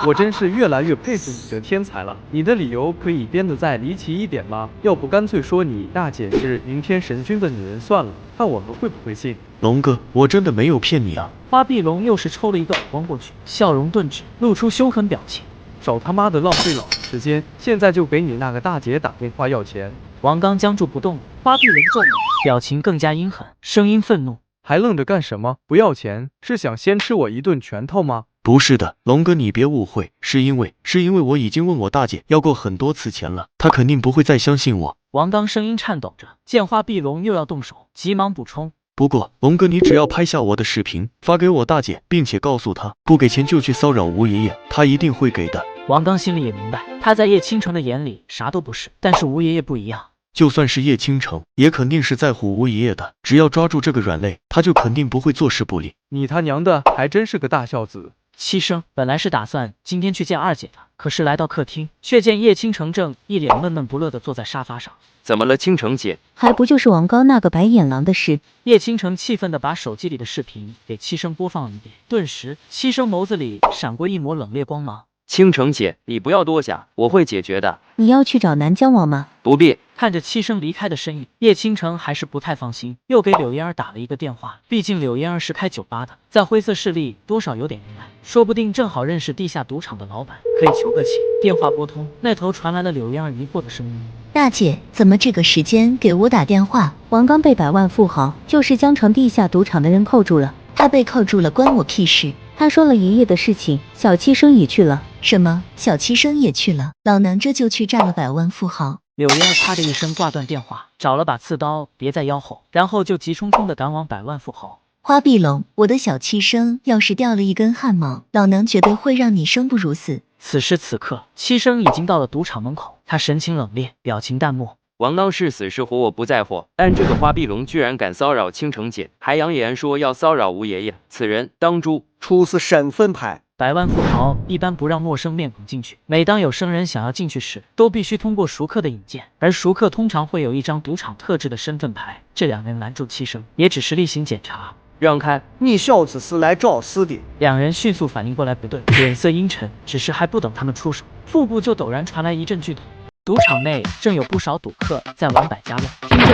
我真是越来越佩服你的天才了。你的理由可以编得再离奇一点吗？要不干脆说你大姐是云天神君的女人算了，看我们会不会信。龙哥，我真的没有骗你啊。花臂龙又是抽了一个耳光过去，笑容顿止，露出凶狠表情。少他妈的浪费老子时间，现在就给你那个大姐打电话要钱。王刚僵住不动了，花臂龙皱眉，表情更加阴狠，声音愤怒。还愣着干什么？不要钱，是想先吃我一顿拳头吗？不是的，龙哥你别误会，是因为我已经问我大姐要过很多次钱了，她肯定不会再相信我。王刚声音颤抖着，见花臂龙又要动手，急忙补充。不过龙哥你只要拍下我的视频发给我大姐，并且告诉她不给钱就去骚扰吴爷爷，她一定会给的。王刚心里也明白，他在叶倾城的眼里啥都不是，但是吴爷爷不一样。就算是叶倾城，也肯定是在乎吴爷爷的。只要抓住这个软肋，他就肯定不会坐视不理。你他娘的还真是个大孝子，七生本来是打算今天去见二姐的，可是来到客厅，却见叶倾城正一脸闷闷不乐地坐在沙发上。怎么了，倾城姐？还不就是王刚那个白眼狼的事？叶倾城气愤地把手机里的视频给七生播放了一遍，顿时七生眸子里闪过一抹冷冽光芒。倾城姐，你不要多想，我会解决的。你要去找南疆王吗？不必。看着七生离开的身影，叶倾城还是不太放心，又给柳嫣儿打了一个电话。毕竟柳嫣儿是开酒吧的，在灰色势力多少有点人脉，说不定正好认识地下赌场的老板，可以求个情。电话拨通，那头传来了柳嫣儿疑惑的声音：大姐，怎么这个时间给我打电话？王刚被百万富豪，就是江城地下赌场的人扣住了。他被扣住了，关我屁事？他说了一夜的事情，小七生也去了。什么？小七生也去了？老娘这就去炸了百万富豪！柳嫣儿啪的一声挂断电话，找了把刺刀别在腰后，然后就急冲冲地赶往百万富豪。花碧龙，我的小七生要是掉了一根汗毛，老娘绝对会让你生不如死。此时此刻，七生已经到了赌场门口，他神情冷冽，表情淡漠。王刚是死是活我不在乎，但这个花碧龙居然敢骚扰倾城姐，还扬言说要骚扰吴爷爷，此人当诛，出示身份牌。百万富豪一般不让陌生面孔进去，每当有生人想要进去时，都必须通过熟客的引荐，而熟客通常会有一张赌场特制的身份牌。这两人拦住七生，也只是例行检查。让开！你小子是来找死的！两人迅速反应过来不对，脸色阴沉，只是还不等他们出手，腹部就陡然传来一阵剧痛。赌场内正有不少赌客在玩百家乐，听着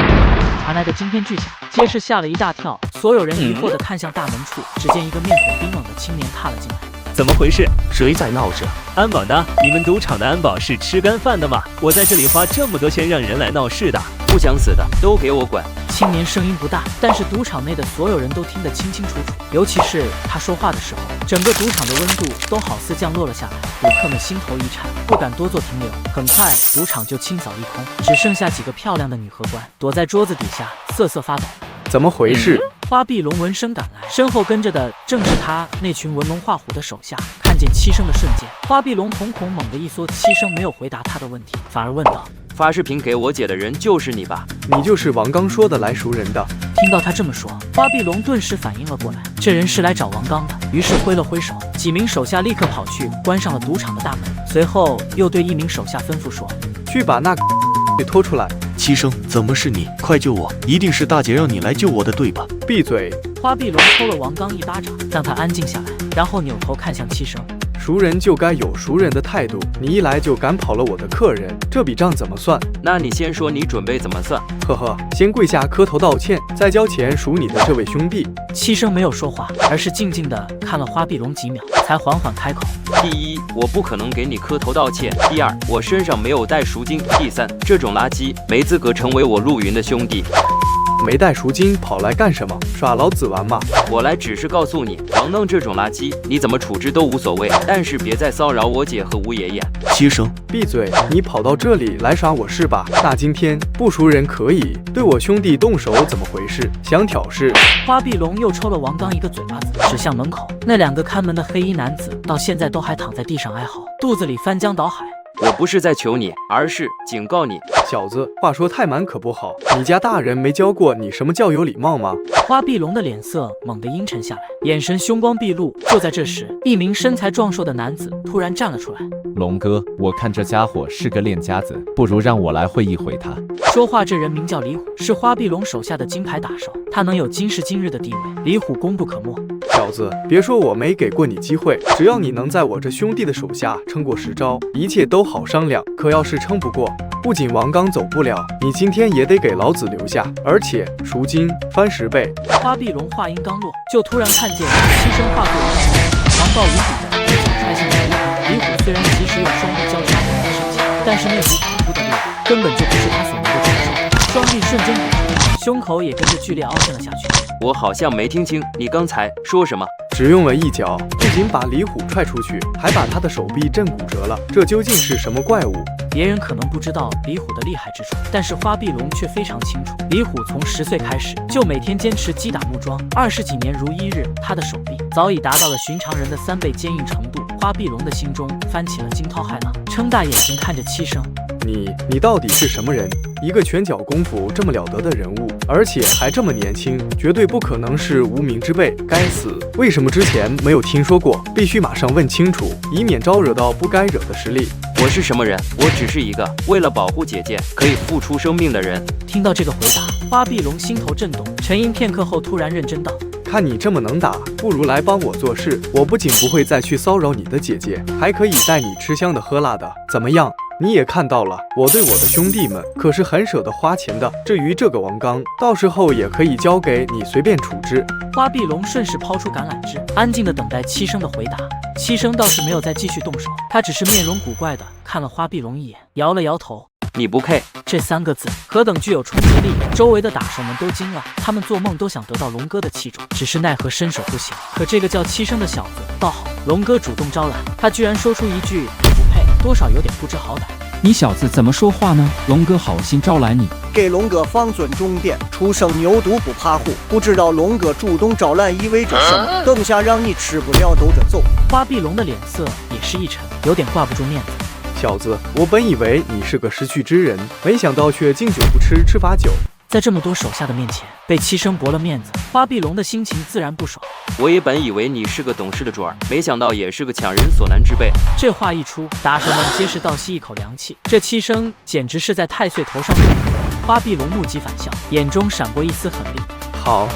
传来的惊天巨响，皆是吓了一大跳。所有人疑惑地看向大门处，只见一个面孔冰冷的青年踏了进来。怎么回事？谁在闹着？安保呢？你们赌场的安保是吃干饭的吗？我在这里花这么多钱让人来闹事的，不想死的都给我滚！青年声音不大，但是赌场内的所有人都听得清清楚楚，尤其是他说话的时候，整个赌场的温度都好似降落了下来，赌客们心头一颤，不敢多做停留。很快，赌场就清扫一空，只剩下几个漂亮的女荷官躲在桌子底下瑟瑟发抖。怎么回事？花碧龙闻声赶来，身后跟着的正是他那群纹龙画虎的手下。看见七生的瞬间，花碧龙瞳孔猛地一缩。七生没有回答他的问题，反而问道：发视频给我姐的人就是你吧？你就是王刚说的来赎人的。听到他这么说，花碧龙顿时反应了过来，这人是来找王刚的，于是挥了挥手，几名手下立刻跑去关上了赌场的大门，随后又对一名手下吩咐说：去把那个给拖出来。七生，怎么是你？快救我！一定是大姐让你来救我的，对吧？闭嘴！花碧龙抽了王刚一巴掌，让他安静下来，然后扭头看向七生。熟人就该有熟人的态度，你一来就赶跑了我的客人，这笔账怎么算？那你先说你准备怎么算？呵呵，先跪下磕头道歉，再交钱赎你的这位兄弟。七生没有说话，而是静静地看了花碧龙几秒，才缓缓开口：第一，我不可能给你磕头道歉；第二，我身上没有带赎金；第三，这种垃圾没资格成为我陆云的兄弟。没带赎金跑来干什么？耍老子玩吗？我来只是告诉你，王刚这种垃圾，你怎么处置都无所谓，但是别再骚扰我姐和吴爷爷。七生，闭嘴！你跑到这里来耍我是吧？那今天不赎人可以，对我兄弟动手怎么回事？想挑事？花碧龙又抽了王刚一个嘴巴子，指向门口那两个看门的黑衣男子，到现在都还躺在地上哀嚎，肚子里翻江倒海。我不是在求你，而是警告你，小子，话说太满可不好。你家大人没教过你什么叫有礼貌吗？花碧龙的脸色猛地阴沉下来，眼神凶光毕露。就在这时，一名身材壮硕的男子突然站了出来。龙哥，我看这家伙是个练家子，不如让我来会一会他。说话这人名叫李虎，是花碧龙手下的金牌打手，他能有今时今日的地位，李虎功不可没。小子，别说我没给过你机会，只要你能在我这兄弟的手下撑过10招，一切都好商量。可要是撑不过，不仅王刚走不了，你今天也得给老子留下，而且赎金翻10倍。花碧龙话音刚落，就突然看见七生化作狂暴无比的一脚踹向了李虎。李虎虽然及时用双臂交叉挡在身前，但是那股恐怖的力量根本就不是他所能够承受，双臂瞬间鼓出，胸口也跟着剧烈凹陷了下去。我好像没听清你刚才说什么。只用了一脚，不仅把李虎踹出去，还把他的手臂震骨折了。这究竟是什么怪物？别人可能不知道李虎的厉害之处，但是花碧龙却非常清楚。李虎从10岁开始就每天坚持击打木桩，20几年如一日，他的手臂早已达到了寻常人的3倍坚硬程度。花碧龙的心中翻起了惊涛骇浪，睁大眼睛看着七生。你到底是什么人？一个拳脚功夫这么了得的人物，而且还这么年轻，绝对不可能是无名之辈。该死，为什么之前没有听说过？必须马上问清楚，以免招惹到不该惹的实力。我是什么人？我只是一个为了保护姐姐可以付出生命的人。听到这个回答，花碧龙心头震动，沉吟片刻后突然认真道：看你这么能打，不如来帮我做事。我不仅不会再去骚扰你的姐姐，还可以带你吃香的喝辣的，怎么样？你也看到了，我对我的兄弟们可是很舍得花钱的。至于这个王刚，到时候也可以交给你随便处置。花碧龙顺势抛出橄榄枝，安静地等待七生的回答。七生倒是没有再继续动手，他只是面容古怪地看了花碧龙一眼，摇了摇头。你不配这3个字何等具有冲击力，周围的打手们都惊了，他们做梦都想得到龙哥的器重，只是奈何身手不行。可这个叫七生的小子倒好，龙哥主动招揽，他居然说出一句你不配，多少有点不知好歹。你小子怎么说话呢？龙哥好心招揽你，给龙哥放尊重点，初生牛犊不怕虎，不知道龙哥主动招揽意味着什么，等下让你吃不了兜着走。花碧龙的脸色也是一沉，有点挂不住面子。小子，我本以为你是个识趣之人，没想到却敬酒不吃吃罚酒。在这么多手下的面前被七生驳了面子，花碧龙的心情自然不爽。我也本以为你是个懂事的主儿，没想到也是个抢人所难之辈。这话一出，打手们皆是倒吸一口凉气，这七生简直是在太岁头上动土。花碧龙目极反笑，眼中闪过一丝狠厉。好，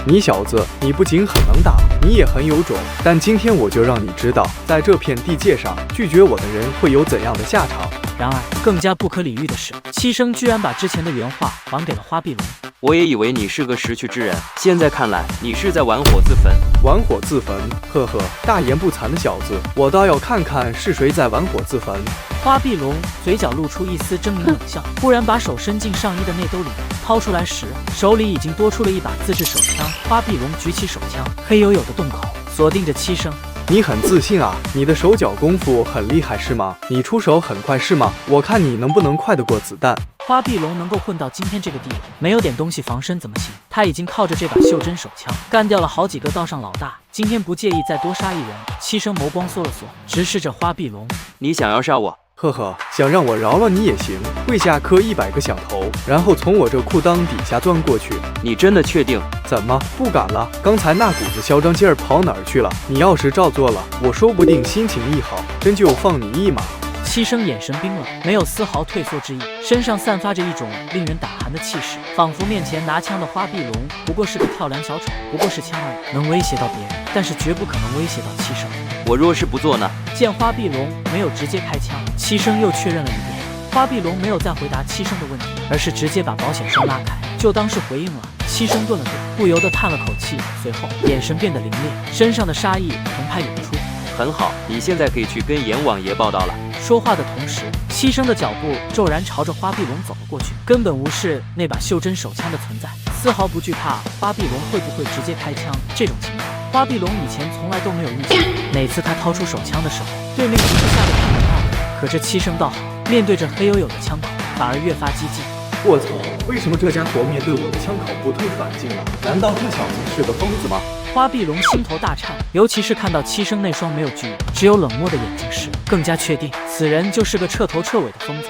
你小子，你不仅很能打，你也很有种。但今天我就让你知道，在这片地界上，拒绝我的人会有怎样的下场。然而，更加不可理喻的是，七生居然把之前的原话还给了花碧龙。我也以为你是个识趣之人，现在看来你是在玩火自焚。玩火自焚？呵呵，大言不惭的小子，我倒要看看是谁在玩火自焚。花碧龙嘴角露出一丝狰狞冷笑，忽然把手伸进上衣的内兜里，掏出来时，手里已经多出了一把自制手枪。花碧龙举起手枪，黑黝黝的洞口锁定着七生。你很自信啊，你的手脚功夫很厉害是吗？你出手很快是吗？我看你能不能快得过子弹。花碧龙能够混到今天这个地步，没有点东西防身怎么行？他已经靠着这把袖珍手枪干掉了好几个道上老大，今天不介意再多杀一人。七生眸光缩了缩，直视着花碧龙。你想要杀我？呵呵，想让我饶了你也行，跪下磕100个响头，然后从我这裤裆底下钻过去。你真的确定？怎么不敢了？刚才那股子嚣张劲儿跑哪儿去了？你要是照做了，我说不定心情一好，真就放你一马。七生眼神冰冷，没有丝毫退缩之意，身上散发着一种令人打寒的气势，仿佛面前拿枪的花碧龙不过是个跳梁小丑，不过是枪而已，能威胁到别人，但是绝不可能威胁到七生。我若是不做呢？见花碧龙没有直接开枪，七生又确认了一遍。花碧龙没有再回答七生的问题，而是直接把保险绳拉开，就当是回应了。七生顿了顿，不由得叹了口气，随后眼神变得凌冽，身上的杀意澎湃涌出。很好，你现在可以去跟阎王爷报道了。说话的同时，七生的脚步骤然朝着花碧龙走了过去，根本无视那把袖珍手枪的存在，丝毫不惧怕花碧龙会不会直接开枪。这种情况，花碧龙以前从来都没有遇见。每次他掏出手枪的时候，对面不是吓得屁滚尿流，可这七生倒好，面对着黑黝黝的枪口，反而越发激进。我操！为什么这家伙面对我的枪口不退反进了？难道这小子是个疯子吗？花碧龙心头大颤，尤其是看到七生那双没有惧意，只有冷漠的眼睛时，更加确定此人就是个彻头彻尾的疯子。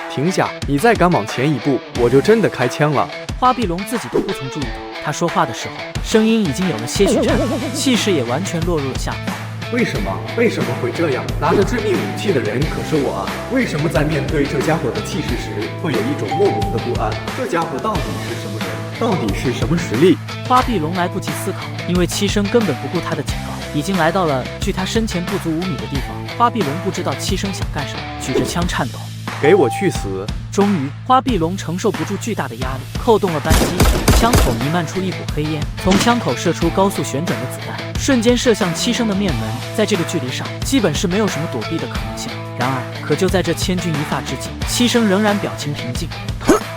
停下！你再敢往前一步，我就真的开枪了。花碧龙自己都不曾注意到，他说话的时候，声音已经有了些许颤抖，气势也完全落入了下风。为什么会这样？拿着致命武器的人可是我啊！为什么在面对这家伙的气势时，会有一种莫名的不安？这家伙到底是什么人？到底是什么实力？花碧龙来不及思考，因为七生根本不顾他的警告，已经来到了距他身前不足5米的地方。花碧龙不知道七生想干什么，举着枪颤抖。给我去死！终于，花碧龙承受不住巨大的压力，扣动了扳机，枪口弥漫出一股黑烟，从枪口射出高速旋转的子弹，瞬间射向七生的面门。在这个距离上，基本是没有什么躲避的可能性。然而，可就在这千钧一发之际，七生仍然表情平静。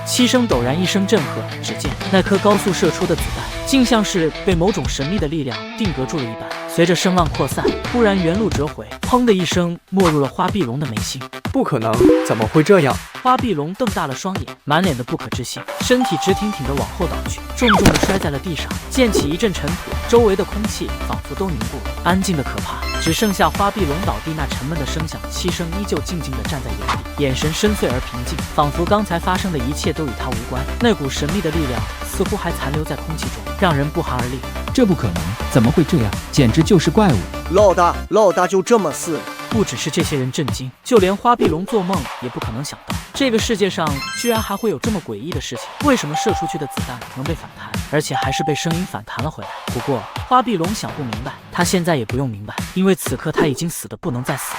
七生陡然一声震喝，只见那颗高速射出的子弹，竟像是被某种神秘的力量定格住了一般。随随着声浪扩散，突然原路折回，砰的一声没入了花臂龙的眉心。不可能，怎么会这样？花臂龙瞪大了双眼，满脸的不可置信，身体直挺挺地往后倒去，重重地摔在了地上，溅起一阵尘土，周围的空气仿佛都凝固了，安静的可怕，只剩下花臂龙倒地那沉闷的声响。七生依旧静静地站在原地，眼神深邃而平静，仿佛刚才发生的一切都与他无关。那股神秘的力量似乎还残留在空气中，让人不寒而栗。这不可能，怎么会这样？简直就是怪物！老大就这么死了？不只是这些人震惊，就连花臂龙做梦也不可能想到，这个世界上居然还会有这么诡异的事情。为什么射出去的子弹能被反弹，而且还是被声音反弹了回来？不过花臂龙想不明白，他现在也不用明白，因为此刻他已经死得不能再死。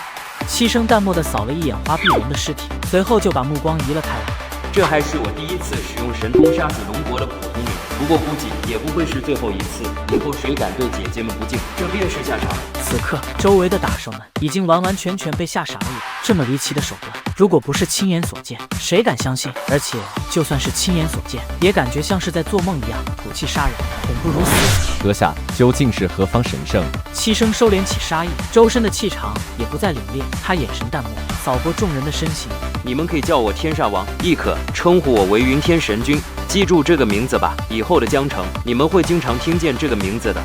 七生淡漠地扫了一眼花臂龙的尸体，随后就把目光移了开来。这还是我第一次使用神通杀死龙国的普通人，不过估计也不会是最后一次。以后谁敢对姐姐们不敬，这便是下场。此刻，周围的打手们已经完完全全被吓傻了眼。这么离奇的手段，如果不是亲眼所见，谁敢相信？而且，就算是亲眼所见，也感觉像是在做梦一样，吐气杀人，恐怖如死。阁下究竟是何方神圣？七生收敛起杀意，周身的气场也不再凛冽，他眼神淡漠，扫过众人的身形。你们可以叫我天煞王，亦可称呼我为云天神君，记住这个名字吧。以后的江城，你们会经常听见这个名字的。